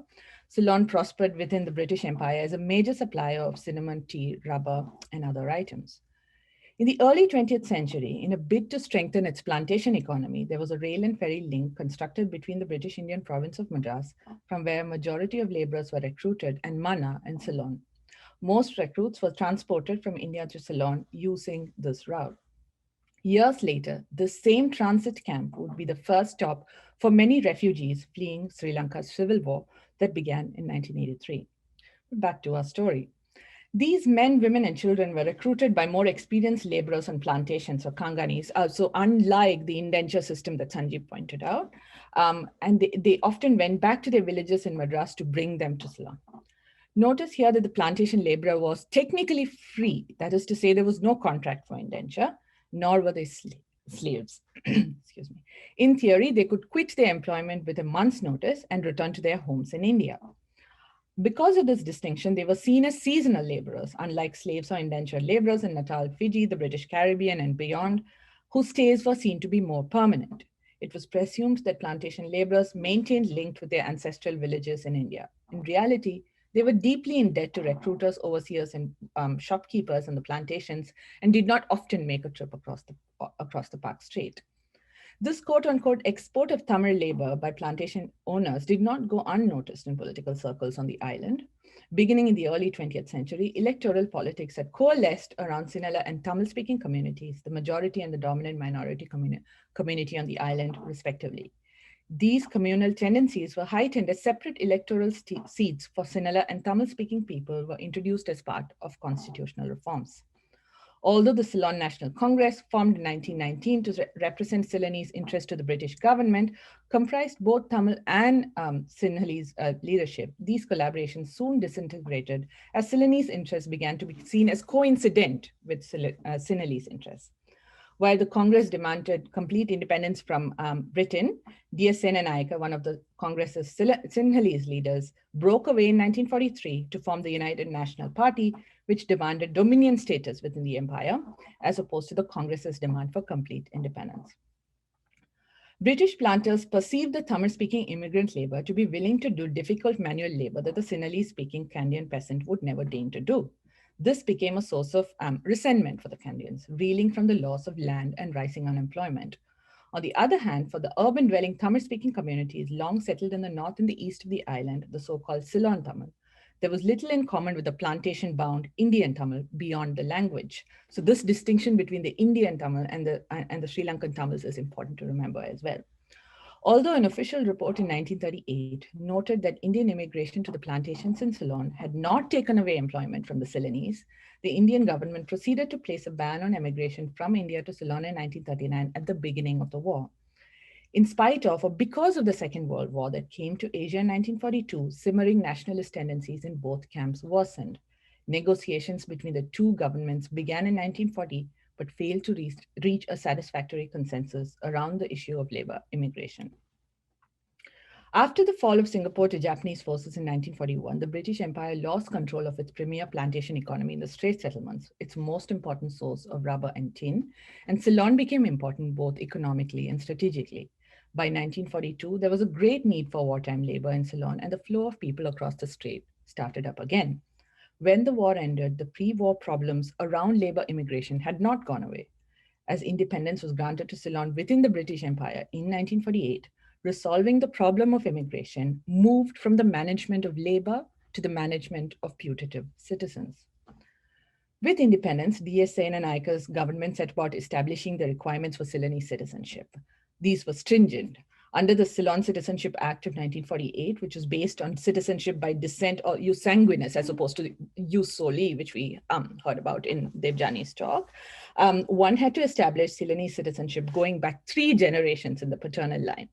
Ceylon prospered within the British Empire as a major supplier of cinnamon, tea, rubber, and other items. In the early 20th century, in a bid to strengthen its plantation economy, there was a rail and ferry link constructed between the British Indian province of Madras, from where a majority of laborers were recruited, and Mannar and Ceylon. Most recruits were transported from India to Ceylon using this route. Years later, this same transit camp would be the first stop for many refugees fleeing Sri Lanka's civil war that began in 1983. Back to our story. These men, women, and children were recruited by more experienced laborers on plantations or kanganis, so unlike the indenture system that Sanjib pointed out, and they often went back to their villages in Madras to bring them to Ceylon. Notice here that the plantation laborer was technically free, that is to say there was no contract for indenture, nor were they slaves. Excuse me. In theory, they could quit their employment with a month's notice and return to their homes in India. Because of this distinction, they were seen as seasonal laborers, unlike slaves or indentured laborers in Natal, Fiji, the British Caribbean, and beyond, whose stays were seen to be more permanent. It was presumed that plantation laborers maintained links with their ancestral villages in India. In reality, they were deeply in debt to recruiters, overseers, and shopkeepers on the plantations, and did not often make a trip across the Park Strait. This quote-unquote export of Tamil labor by plantation owners did not go unnoticed in political circles on the island. Beginning in the early 20th century, electoral politics had coalesced around Sinhala and Tamil-speaking communities, the majority and the dominant minority community on the island, respectively. These communal tendencies were heightened as separate electoral seats for Sinhala and Tamil-speaking people were introduced as part of constitutional reforms. Although the Ceylon National Congress, formed in 1919 to represent Ceylonese interests to the British government, comprised both Tamil and Sinhalese leadership, these collaborations soon disintegrated as Ceylonese interests began to be seen as coincident with Sinhalese interests. While the Congress demanded complete independence from Britain, D.S. Sen and Aiyar, one of the Congress's Sinhalese leaders, broke away in 1943 to form the United National Party, which demanded dominion status within the empire, as opposed to the Congress's demand for complete independence. British planters perceived the Tamil-speaking immigrant labor to be willing to do difficult manual labor that the Sinhalese-speaking Kandyan peasant would never deign to do. This became a source of resentment for the Kandyan, reeling from the loss of land and rising unemployment. On the other hand, for the urban-dwelling Tamil-speaking communities long settled in the north and the east of the island, the so-called Ceylon Tamil, there was little in common with the plantation-bound Indian Tamil beyond the language. So this distinction between the Indian Tamil and the Sri Lankan Tamils is important to remember as well. Although an official report in 1938 noted that Indian immigration to the plantations in Ceylon had not taken away employment from the Ceylonese, the Indian government proceeded to place a ban on immigration from India to Ceylon in 1939 at the beginning of the war. In spite of or because of the Second World War that came to Asia in 1942, simmering nationalist tendencies in both camps worsened. Negotiations between the two governments began in 1940, but failed to reach a satisfactory consensus around the issue of labor immigration. After the fall of Singapore to Japanese forces in 1941, the British Empire lost control of its premier plantation economy in the Strait Settlements, its most important source of rubber and tin, and Ceylon became important both economically and strategically. By 1942, there was a great need for wartime labor in Ceylon, and the flow of people across the strait started up again. When the war ended, the pre-war problems around labor immigration had not gone away. As independence was granted to Ceylon within the British Empire in 1948, resolving the problem of immigration moved from the management of labor to the management of putative citizens. With independence, D.S. Sen and Aiyar's government set about establishing the requirements for Ceylonese citizenship. These were stringent. Under the Ceylon Citizenship Act of 1948, which was based on citizenship by descent or jus sanguinis, as opposed to jus soli, which we heard about in Debjani's talk, one had to establish Ceylonese citizenship going back 3 generations in the paternal line.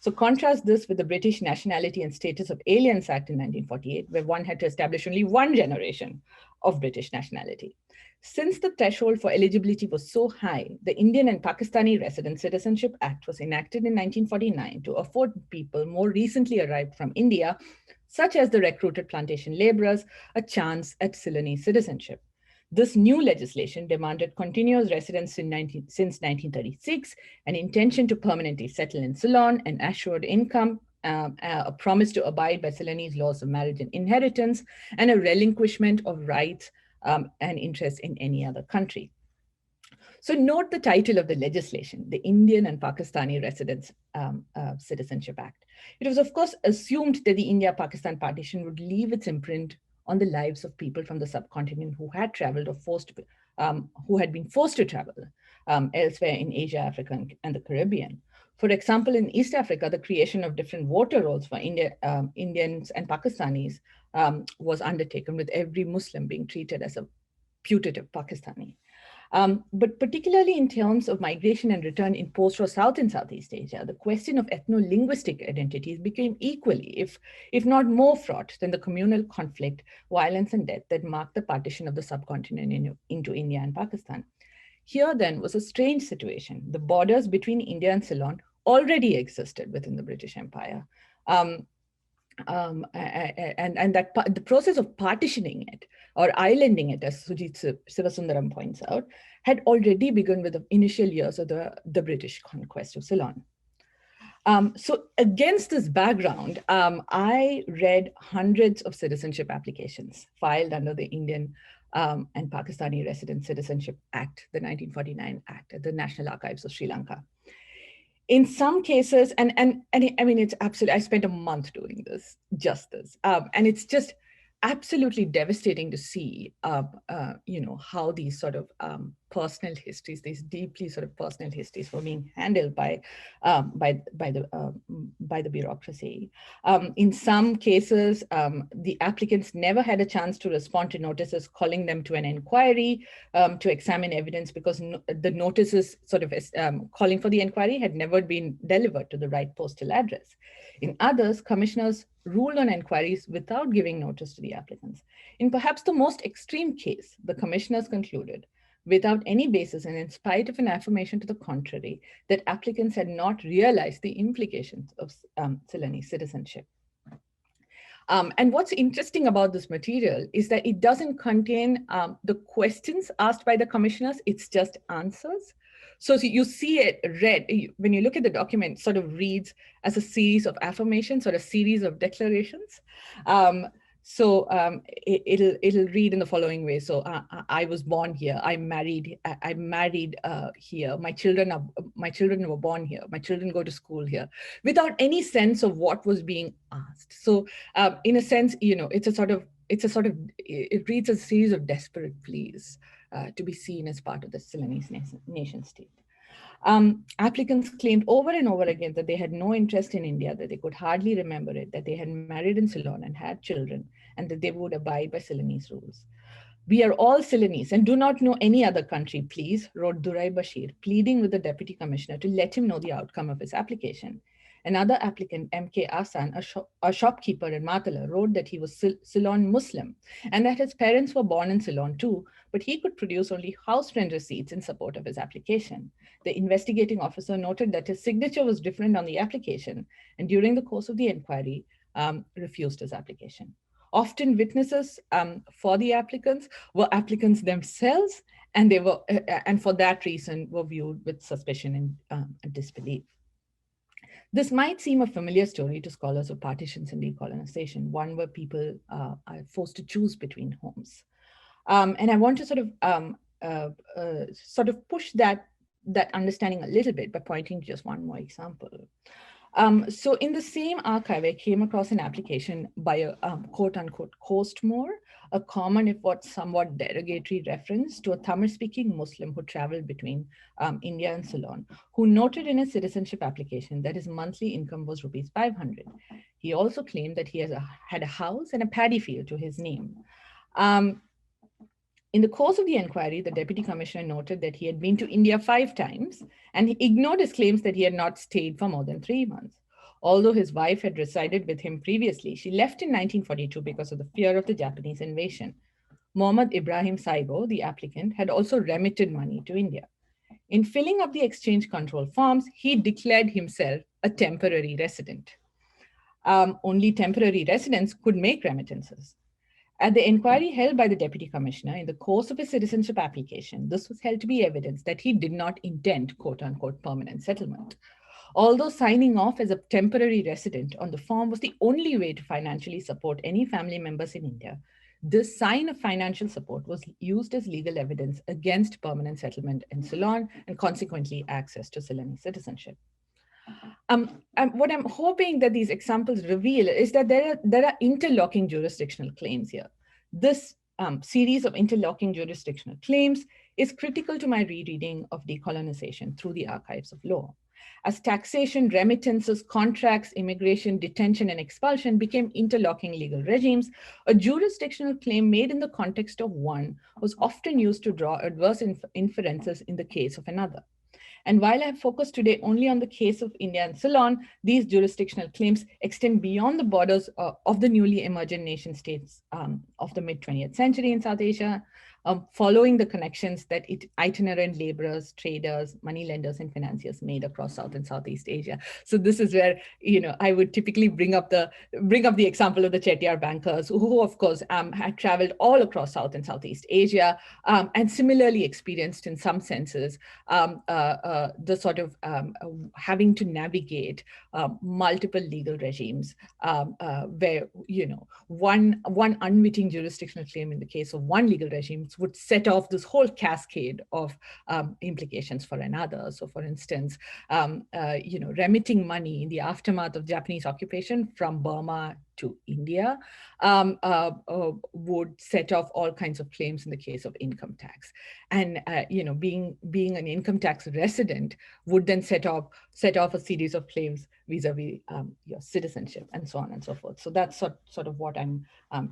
So contrast this with the British Nationality and Status of Aliens Act in 1948, where one had to establish only 1 generation of British nationality. Since the threshold for eligibility was so high, the Indian and Pakistani Resident Citizenship Act was enacted in 1949 to afford people more recently arrived from India, such as the recruited plantation laborers, a chance at Ceylonese citizenship. This new legislation demanded continuous residence since 1936, an intention to permanently settle in Ceylon, an assured income, a promise to abide by Ceylonese laws of marriage and inheritance, and a relinquishment of rights and interest in any other country. So note the title of the legislation, the Indian and Pakistani Residents Citizenship Act. It was of course assumed that the India-Pakistan partition would leave its imprint on the lives of people from the subcontinent who had traveled or who had been forced to travel elsewhere in Asia, Africa, and the Caribbean. For example, in East Africa, the creation of different voter rolls for Indians and Pakistanis was undertaken, with every Muslim being treated as a putative Pakistani. But particularly in terms of migration and return in post-war South and Southeast Asia, the question of ethno-linguistic identities became equally, if not more fraught than the communal conflict, violence, and death that marked the partition of the subcontinent into India and Pakistan. Here then was a strange situation. The borders between India and Ceylon already existed within the British Empire. And that the process of partitioning it or islanding it, as Sujit Sivasundaram points out, had already begun with the initial years of the British conquest of Ceylon. So against this background, I read hundreds of citizenship applications filed under the Indian and Pakistani Resident Citizenship Act, the 1949 Act, at the National Archives of Sri Lanka. In some cases, and I mean, it's absolutely, I spent a month doing this, just this, and it's just absolutely devastating to see, you know, how these sort of personal histories, these deeply sort of personal histories, were being handled by the bureaucracy. In some cases, the applicants never had a chance to respond to notices calling them to an inquiry to examine evidence, because the notices sort of calling for the inquiry had never been delivered to the right postal address. In others, commissioners ruled on inquiries without giving notice to the applicants. In perhaps the most extreme case, the commissioners concluded without any basis and in spite of an affirmation to the contrary, that applicants had not realized the implications of Ceylonese citizenship. And what's interesting about this material is that it doesn't contain the questions asked by the commissioners, it's just answers. So you see it read, when you look at the document, it sort of reads as a series of affirmations or a series of declarations. It'll read in the following way. So I was born here. I married here. My children were born here. My children go to school here, without any sense of what was being asked. So in a sense, it reads as a series of desperate pleas to be seen as part of the Ceylonese nation state. Applicants claimed over and over again that they had no interest in India, that they could hardly remember it, that they had married in Ceylon and had children, and that they would abide by Ceylonese rules. We are all Ceylonese and do not know any other country, please, wrote Durai Bashir, pleading with the deputy commissioner to let him know the outcome of his application. Another applicant, M.K. Ahsan, a shopkeeper in Matala, wrote that he was Ceylon Muslim and that his parents were born in Ceylon too, but he could produce only house rent receipts in support of his application. The investigating officer noted that his signature was different on the application and during the course of the inquiry, refused his application. Often witnesses for the applicants were applicants themselves, and they were, and for that reason were viewed with suspicion and disbelief. This might seem a familiar story to scholars of partitions and decolonization, one where people are forced to choose between homes. And I want to sort of push that understanding a little bit by pointing to just one more example. So in the same archive, I came across an application by a quote unquote coastmore, a common if somewhat derogatory reference to a Tamil-speaking Muslim who traveled between India and Ceylon, who noted in his citizenship application that his monthly income was rupees 500. He also claimed that he had a house and a paddy field to his name. In the course of the inquiry, the deputy commissioner noted that he had been to India 5 times and he ignored his claims that he had not stayed for more than 3 months. Although his wife had resided with him previously, she left in 1942 because of the fear of the Japanese invasion. Mohammad Ibrahim Saibo, the applicant, had also remitted money to India. In filling up the exchange control forms, he declared himself a temporary resident. Only temporary residents could make remittances. At the inquiry held by the deputy commissioner in the course of his citizenship application, this was held to be evidence that he did not intend quote unquote permanent settlement. Although signing off as a temporary resident on the form was the only way to financially support any family members in India, this sign of financial support was used as legal evidence against permanent settlement in Ceylon and consequently access to Ceylonese citizenship. And what I'm hoping that these examples reveal is that there are interlocking jurisdictional claims here. This series of interlocking jurisdictional claims is critical to my rereading of decolonization through the archives of law. As taxation, remittances, contracts, immigration, detention, and expulsion became interlocking legal regimes, a jurisdictional claim made in the context of one was often used to draw adverse inferences in the case of another. And while I have focused today only on the case of India and Ceylon, these jurisdictional claims extend beyond the borders of the newly emergent nation states of the mid-20th century in South Asia, following the connections that itinerant laborers, traders, moneylenders, and financiers made across South and Southeast Asia. So this is where I would typically bring up the example of the Chettiar bankers, who of course had traveled all across South and Southeast Asia, and similarly experienced in some senses the sort of having to navigate multiple legal regimes, where one unwitting jurisdictional claim in the case of one legal regime would set off this whole cascade of implications for another. So for instance, remitting money in the aftermath of Japanese occupation from Burma to India would set off all kinds of claims in the case of income tax. And being an income tax resident would then set off a series of claims vis-a-vis your citizenship and so on and so forth. So that's sort of what I'm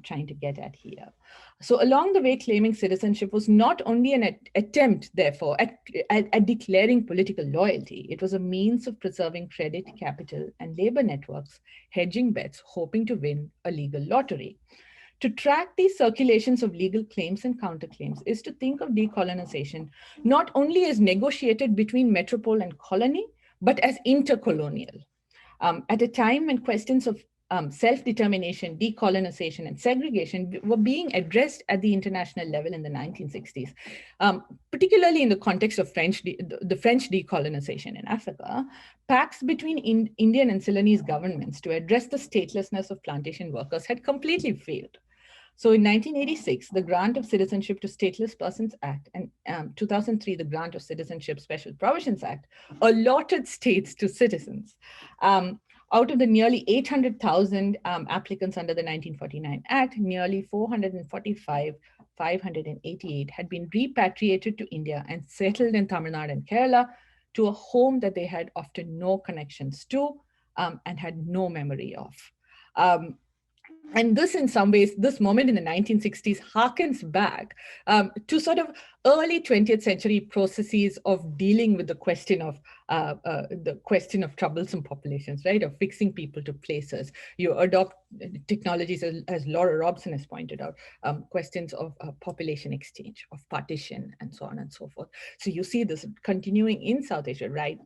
trying to get at here. So along the way, claiming citizenship was not only an attempt, therefore, at declaring political loyalty, it was a means of preserving credit, capital, and labor networks, hedging bets, hoping to win a legal lottery. To track these circulations of legal claims and counterclaims is to think of decolonization not only as negotiated between metropole and colony, but as intercolonial. At a time when questions of self-determination, decolonization, and segregation were being addressed at the international level in the 1960s, particularly in the context of the French decolonization in Africa, pacts between Indian and Ceylonese governments to address the statelessness of plantation workers had completely failed. So in 1986, the Grant of Citizenship to Stateless Persons Act and 2003, the Grant of Citizenship Special Provisions Act allotted states to citizens. Out of the nearly 800,000 applicants under the 1949 Act, nearly 445,588 had been repatriated to India and settled in Tamil Nadu and Kerala to a home that they had often no connections to and had no memory of. And this, in some ways, this moment in the 1960s harkens back to sort of early 20th century processes of dealing with the question of troublesome populations, right? Of fixing people to places. You adopt technologies, as Laura Robson has pointed out, questions of population exchange, of partition, and so on and so forth. So you see this continuing in South Asia, right?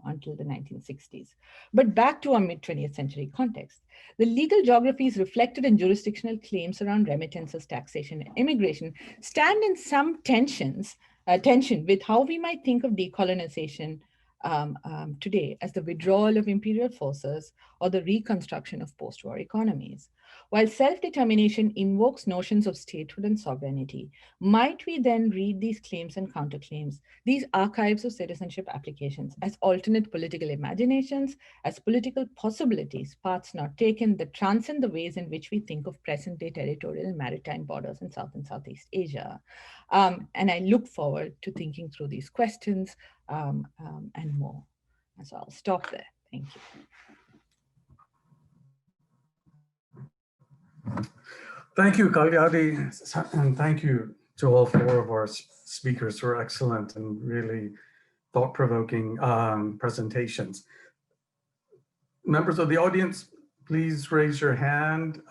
Until the 1960s. But back to our mid-20th century context. The legal geographies reflected in jurisdictional claims around remittances, taxation, and immigration stand in some tension with how we might think of decolonization today as the withdrawal of imperial forces or the reconstruction of post-war economies. While self-determination invokes notions of statehood and sovereignty, might we then read these claims and counterclaims, these archives of citizenship applications, as alternate political imaginations, as political possibilities, paths not taken that transcend the ways in which we think of present-day territorial and maritime borders in South and Southeast Asia? And I look forward to thinking through these questions and more. And so I'll stop there. Thank you. Thank you, Kalyani, and thank you to all four of our speakers for excellent and really thought-provoking presentations. Members of the audience, please raise your hand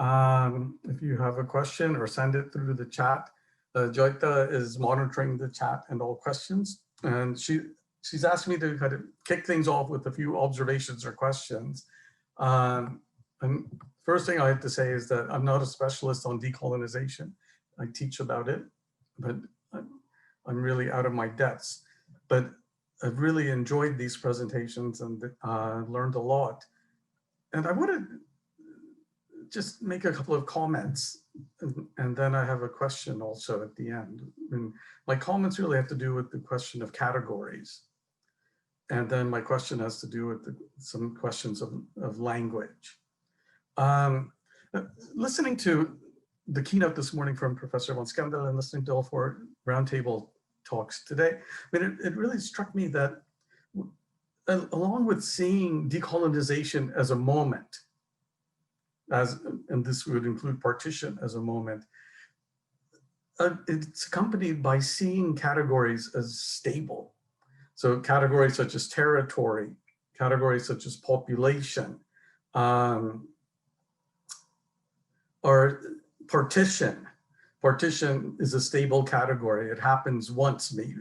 if you have a question or send it through the chat. Joyita is monitoring the chat and all questions, and she's asked me to kind of kick things off with a few observations or questions. And first thing I have to say is that I'm not a specialist on decolonization. I teach about it, but I'm really out of my depths. But I've really enjoyed these presentations and learned a lot. And I want to just make a couple of comments, and then I have a question also at the end. And my comments really have to do with the question of categories. And then my question has to do with some questions of language. Listening to the keynote this morning from Professor von Skendel and listening to all four roundtable talks today, I mean, it really struck me that along with seeing decolonization as a moment, and this would include partition as a moment, it's accompanied by seeing categories as stable. So categories such as territory, categories such as population, or partition. Partition is a stable category. It happens once, maybe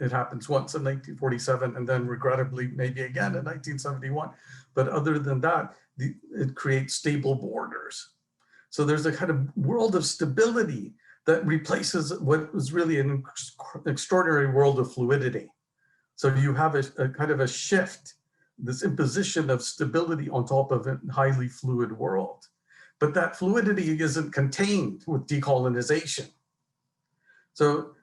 it happens once in 1947, and then regrettably maybe again in 1971. But other than that, it creates stable borders. So there's a kind of world of stability that replaces what was really an extraordinary world of fluidity. So you have a kind of a shift, this imposition of stability on top of a highly fluid world. But that fluidity isn't contained with decolonization. So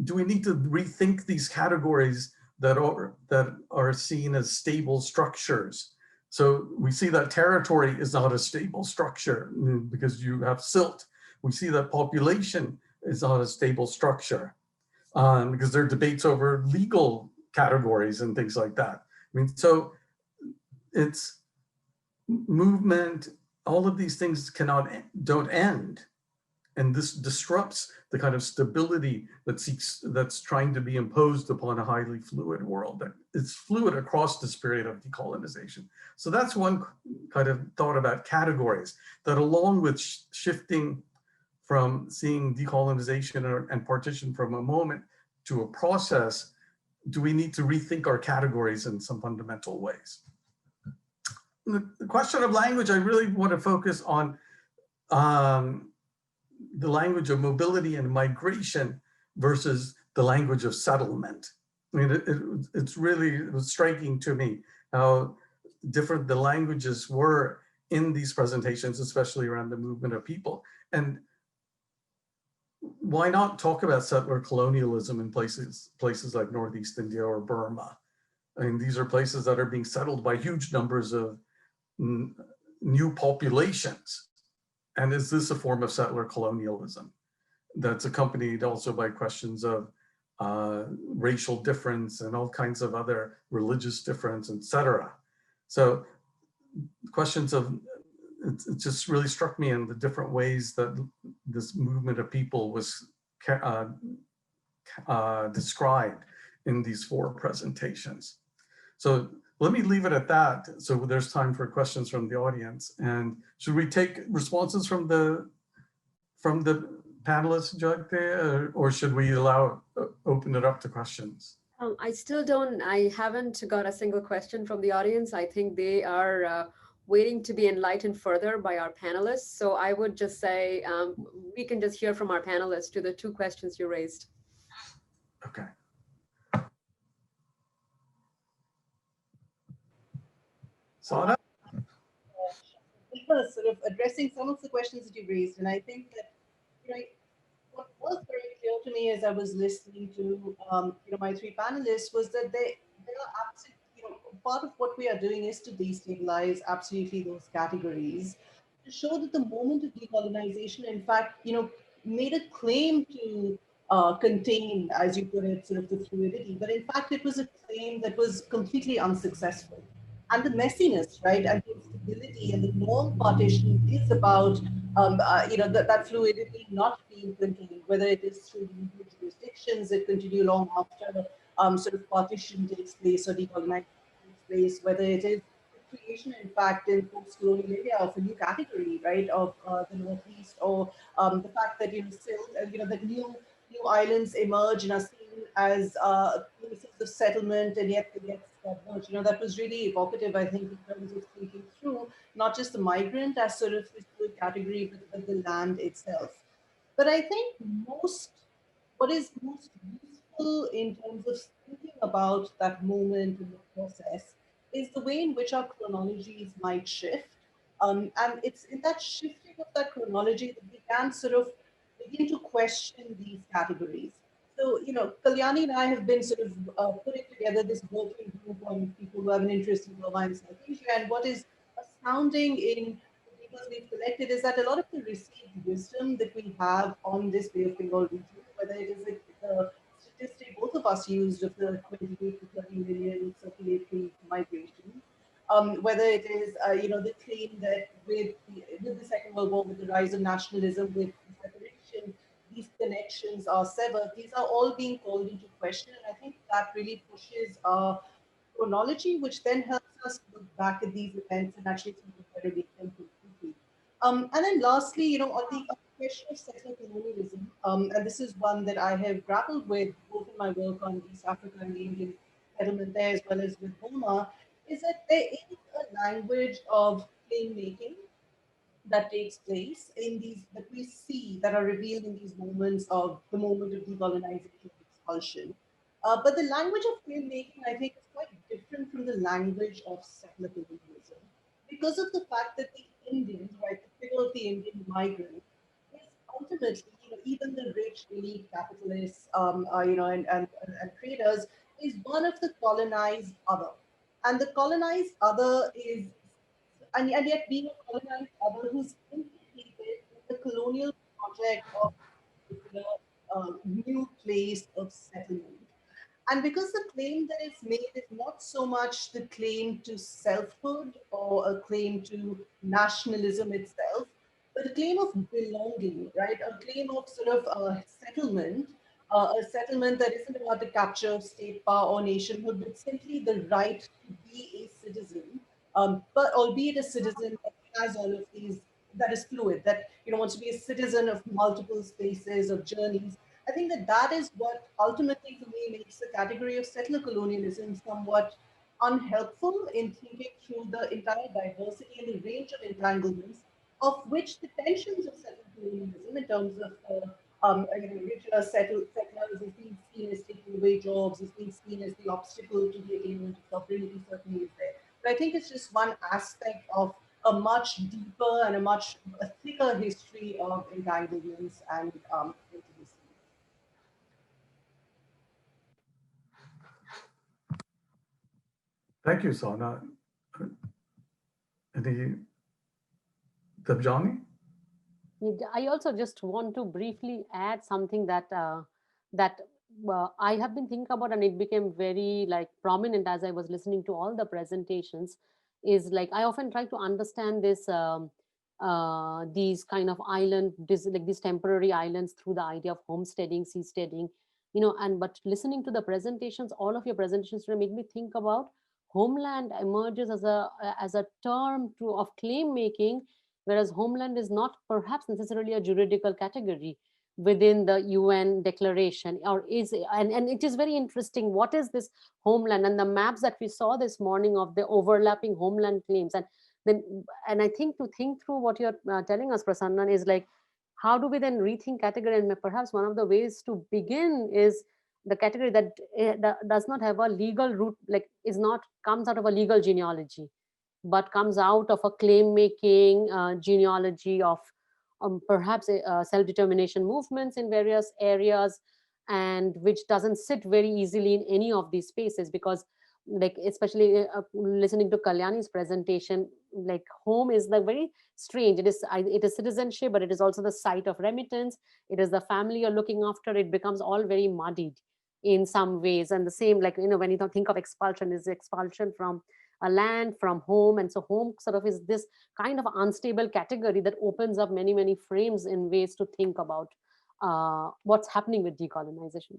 do we need to rethink these categories that are seen as stable structures? So we see that territory is not a stable structure because you have silt. We see that population is not a stable structure because there are debates over legal categories and things like that. I mean, so it's movement, all of these things don't end. And this disrupts the kind of stability that's trying to be imposed upon a highly fluid world. That it's fluid across this period of decolonization. So that's one kind of thought about categories, that along with shifting from seeing decolonization and partition from a moment to a process, do we need to rethink our categories in some fundamental ways? The question of language, I really want to focus on the language of mobility and migration versus the language of settlement. I mean, it was striking to me how different the languages were in these presentations, especially around the movement of people. And why not talk about settler colonialism in places like Northeast India or Burma? I mean, these are places that are being settled by huge numbers of new populations. And is this a form of settler colonialism that's accompanied also by questions of racial difference and all kinds of other religious difference, et cetera? So questions of, it just really struck me in the different ways that this movement of people was described in these 4 presentations. So let me leave it at that. So there's time for questions from the audience. And should we take responses from the panelists, Jagde, or should we open it up to questions? I haven't got a single question from the audience. I think they are waiting to be enlightened further by our panelists. So I would just say we can just hear from our panelists to the 2 questions you raised. Okay. Sada? Sort of addressing some of the questions that you raised, and I think that what was very clear to me as I was listening to my 3 panelists was that they are absolutely, part of what we are doing is to destabilize absolutely those categories, to show that the moment of decolonization, in fact, made a claim to contain, as you put it, sort of the fluidity, but in fact it was a claim that was completely unsuccessful. And the messiness, right, and the instability and the norm partition is about, that fluidity not being contained, whether it is through the jurisdictions that continue long after sort of partition takes place or decolonization takes place, whether it is the creation, in fact, in post-colonial India of a new category, right, of the Northeast, or the fact that, Silt and, that new islands emerge and are seen as places of settlement, and yet they get submerged. That was really evocative, I think, in terms of thinking through not just the migrant as sort of this good category, but the land itself. But I think what is most useful in terms of thinking about that moment in the process is the way in which our chronologies might shift. And it's in that shifting of that chronology that we can sort of begin to question these categories. So, Kalyani and I have been sort of putting together this working group on people who have an interest in Burma and South Asia. And what is astounding in the people we've collected is that a lot of the received wisdom that we have on this Bay of Bengal region, whether it is the statistic both of us used of the 28 to 30 million circulatory migration, whether it is, the claim that with the Second World War, with the rise of nationalism, with separation, these connections are severed. These are all being called into question. And I think that really pushes our chronology, which then helps us look back at these events and actually think of where they them completely. And then lastly, on the question of settler colonialism, and this is one that I have grappled with both in my work on East Africa and the Indian settlement there, as well as with Burma, is that there is a language of claim making that takes place in these, that we see, that are revealed in these moments of the moment of decolonization and expulsion. But the language of claim making, I think, is quite different from the language of settler colonialism, because of the fact that the Indians, right, the figure of the Indian migrant, is ultimately, even the rich elite capitalists, and traders, is one of the colonized other. And the colonized other is, and yet being a colonized other who's implicated in the colonial project of a particular new place of settlement. And because the claim that is made is not so much the claim to selfhood or a claim to nationalism itself, but the claim of belonging, right? A claim of sort of settlement, a settlement that isn't about the capture of state power or nationhood, but simply the right to be a citizen, but albeit a citizen that has all of these, that is fluid, that wants to be a citizen of multiple spaces, of journeys. I think that that is what ultimately for me makes the category of settler colonialism somewhat unhelpful in thinking through the entire diversity and the range of entanglements of which the tensions of settler colonialism in terms of richer settlers is being seen as taking away jobs, is being seen as the obstacle to the attainment of sovereignty certainly is there. But I think it's just one aspect of a much deeper and a thicker history of entanglements and intimacy. Thank you, Sana. Any Debjani? I also just want to briefly add something that I have been thinking about, and it became very prominent as I was listening to all the presentations. Is I often try to understand this these kind of these temporary islands through the idea of homesteading, seasteading, and but listening to the presentations, all of your presentations make me think about homeland emerges as a term of claim making, whereas homeland is not perhaps necessarily a juridical category within the UN declaration, or is, and it is very interesting, what is this homeland, and the maps that we saw this morning of the overlapping homeland claims, and I think to think through what you're telling us, Prasannan, is how do we then rethink category, and perhaps one of the ways to begin is the category that does not have a legal root, comes out of a legal genealogy, but comes out of a claim making genealogy of perhaps self-determination movements in various areas, and which doesn't sit very easily in any of these spaces, because especially listening to Kalyani's presentation, home is very strange. It is citizenship, but it is also the site of remittance. It is the family you're looking after. It becomes all very muddied in some ways. And the same, when you think of expulsion, is expulsion from a land, from home. And so home sort of is this kind of unstable category that opens up many, many frames in ways to think about what's happening with decolonization.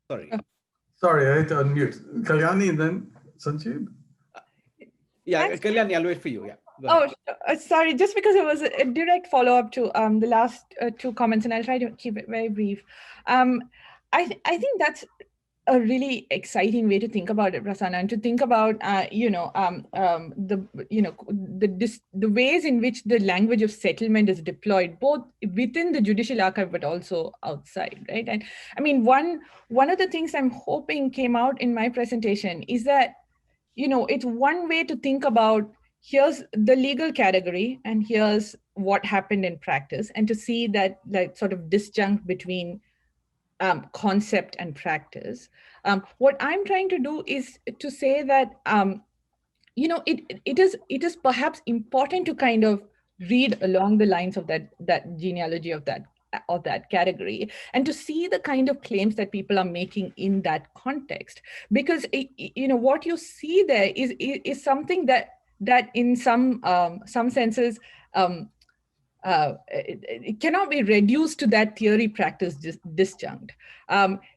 Sorry, I had to unmute. Kalyani and then Sanjib? Yeah, Kalyani, I'll wait for you. Yeah. Oh, sorry, just because it was a direct follow-up to the last two comments, and I'll try to keep it very brief. I think that's a really exciting way to think about it, Prasannan, and to think about the ways in which the language of settlement is deployed both within the judicial archive but also outside, right? And I mean, one of the things I'm hoping came out in my presentation is that it's one way to think about, here's the legal category and here's what happened in practice, and to see that sort of disjunct between concept and practice. What I'm trying to do is to say that it is perhaps important to kind of read along the lines of that genealogy of that category, and to see the kind of claims that people are making in that context, because what you see there is something that in some senses it cannot be reduced to that theory practice disjunct.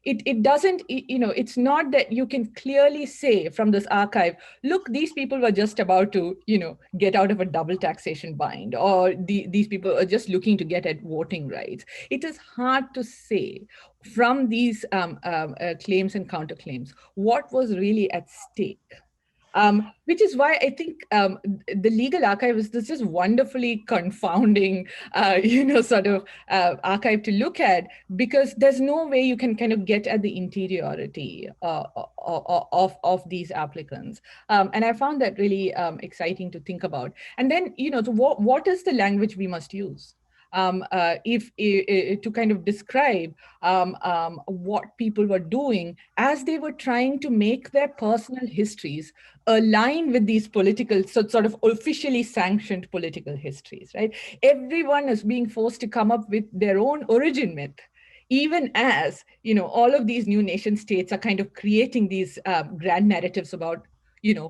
It doesn't, it's not that you can clearly say from this archive, look, these people were just about to, get out of a double taxation bind, or these people are just looking to get at voting rights. It is hard to say from these claims and counterclaims what was really at stake. Which is why I think the legal archive is this just wonderfully confounding, sort of archive to look at, because there's no way you can kind of get at the interiority of these applicants. And I found that really exciting to think about. And then, what is the language we must use? To kind of describe what people were doing as they were trying to make their personal histories align with these political, sort of officially sanctioned political histories, right? Everyone is being forced to come up with their own origin myth, even as, all of these new nation states are kind of creating these grand narratives about,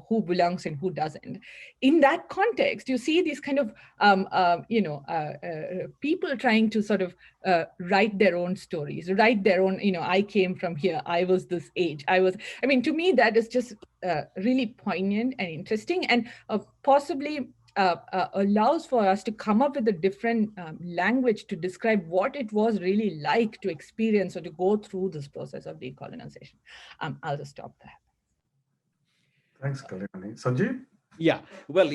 who belongs and who doesn't. In that context, you see these kind of, people trying to sort of write their own stories, write their own, I came from here, I was this age, to me, that is just really poignant and interesting, and possibly allows for us to come up with a different language to describe what it was really like to experience or to go through this process of decolonization. I'll just stop there. Thanks, Kalyani. Sanjib? Yeah, well,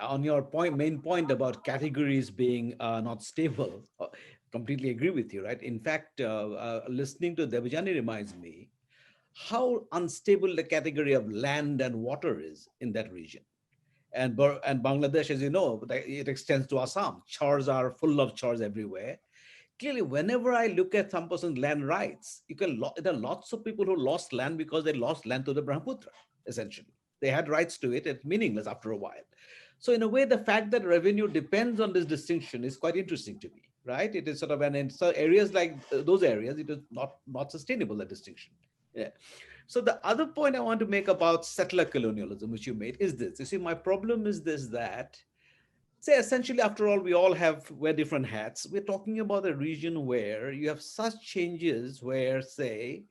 on your main point about categories being not stable, completely agree with you, right? In fact, listening to Debjani reminds me how unstable the category of land and water is in that region. And Bangladesh, as you know, it extends to Assam. Chars are full of chars everywhere. Clearly, whenever I look at some person's land rights, there are lots of people who lost land because they lost land to the Brahmaputra, essentially. They had rights to it. It's meaningless after a while. So in a way, the fact that revenue depends on this distinction is quite interesting to me, right? It is sort of in areas like those areas, it is not sustainable, the distinction. Yeah. So the other point I want to make about settler colonialism, which you made, is this. You see, my problem is this, that, say, essentially, after all, we all wear different hats. We're talking about a region where you have such changes where, say,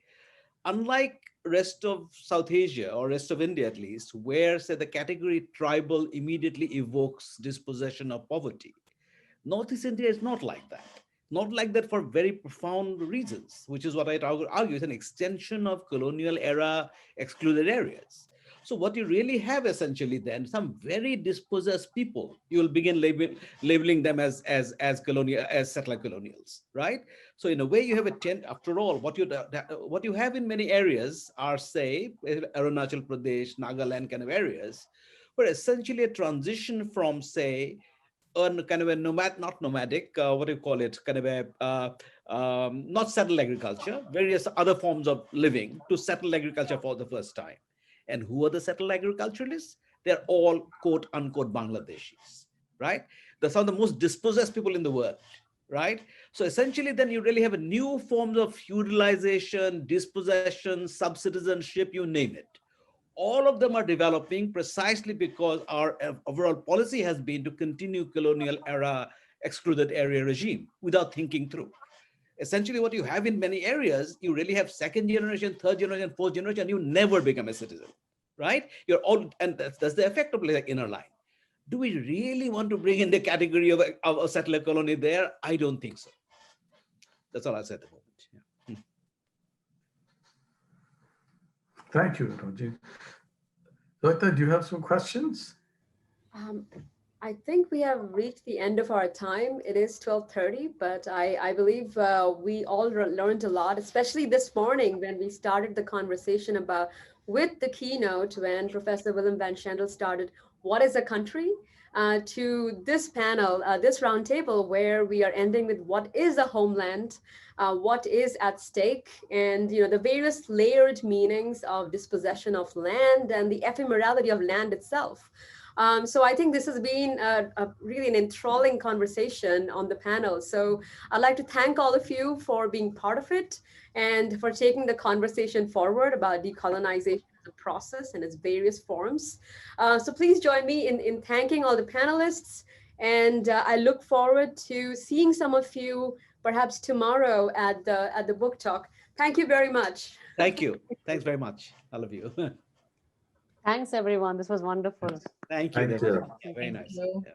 unlike rest of South Asia or rest of India, at least, where, say, the category tribal immediately evokes dispossession of poverty, Northeast India is not like that. Not like that for very profound reasons, which is what I argue is an extension of colonial era excluded areas. So what you really have essentially then, some very dispossessed people, you will begin labeling them as settler colonials, right? So in a way you have after all, what you have in many areas are, say, Arunachal Pradesh, Nagaland kind of areas, where essentially a transition from, say, kind of a not nomadic, what do you call it? Kind of a, not settled agriculture, various other forms of living to settled agriculture for the first time. And who are the settled agriculturalists? They're all quote unquote Bangladeshis, right? They're some of the most dispossessed people in the world, right? So essentially then you really have a new forms of feudalization, dispossession, sub-citizenship, you name it. All of them are developing precisely because our overall policy has been to continue colonial era excluded area regime without thinking through. Essentially what you have in many areas, you really have second generation, third generation, fourth generation, you never become a citizen, right? You're all, and that's the effect of the inner line. Do we really want to bring in the category of a settler colony there? I don't think so. That's all I'll say at the moment. Yeah. Thank you, Roji. Joyita, do you have some questions? I think we have reached the end of our time. It is 12:30, but I believe we all learned a lot, especially this morning when we started the conversation about, with the keynote when Professor Willem van Schendel started, what is a country? To this panel, this roundtable, where we are ending with what is a homeland, what is at stake, and the various layered meanings of dispossession of land and the ephemerality of land itself. So I think this has been really an enthralling conversation on the panel. So I'd like to thank all of you for being part of it and for taking the conversation forward about decolonization, the process and its various forms. So please join me in thanking all the panelists. And I look forward to seeing some of you perhaps tomorrow at the book talk. Thank you very much. Thank you. Thanks very much, all of you. Thanks, everyone. This was wonderful. Thank you. Thank you. Very nice. you. Yeah.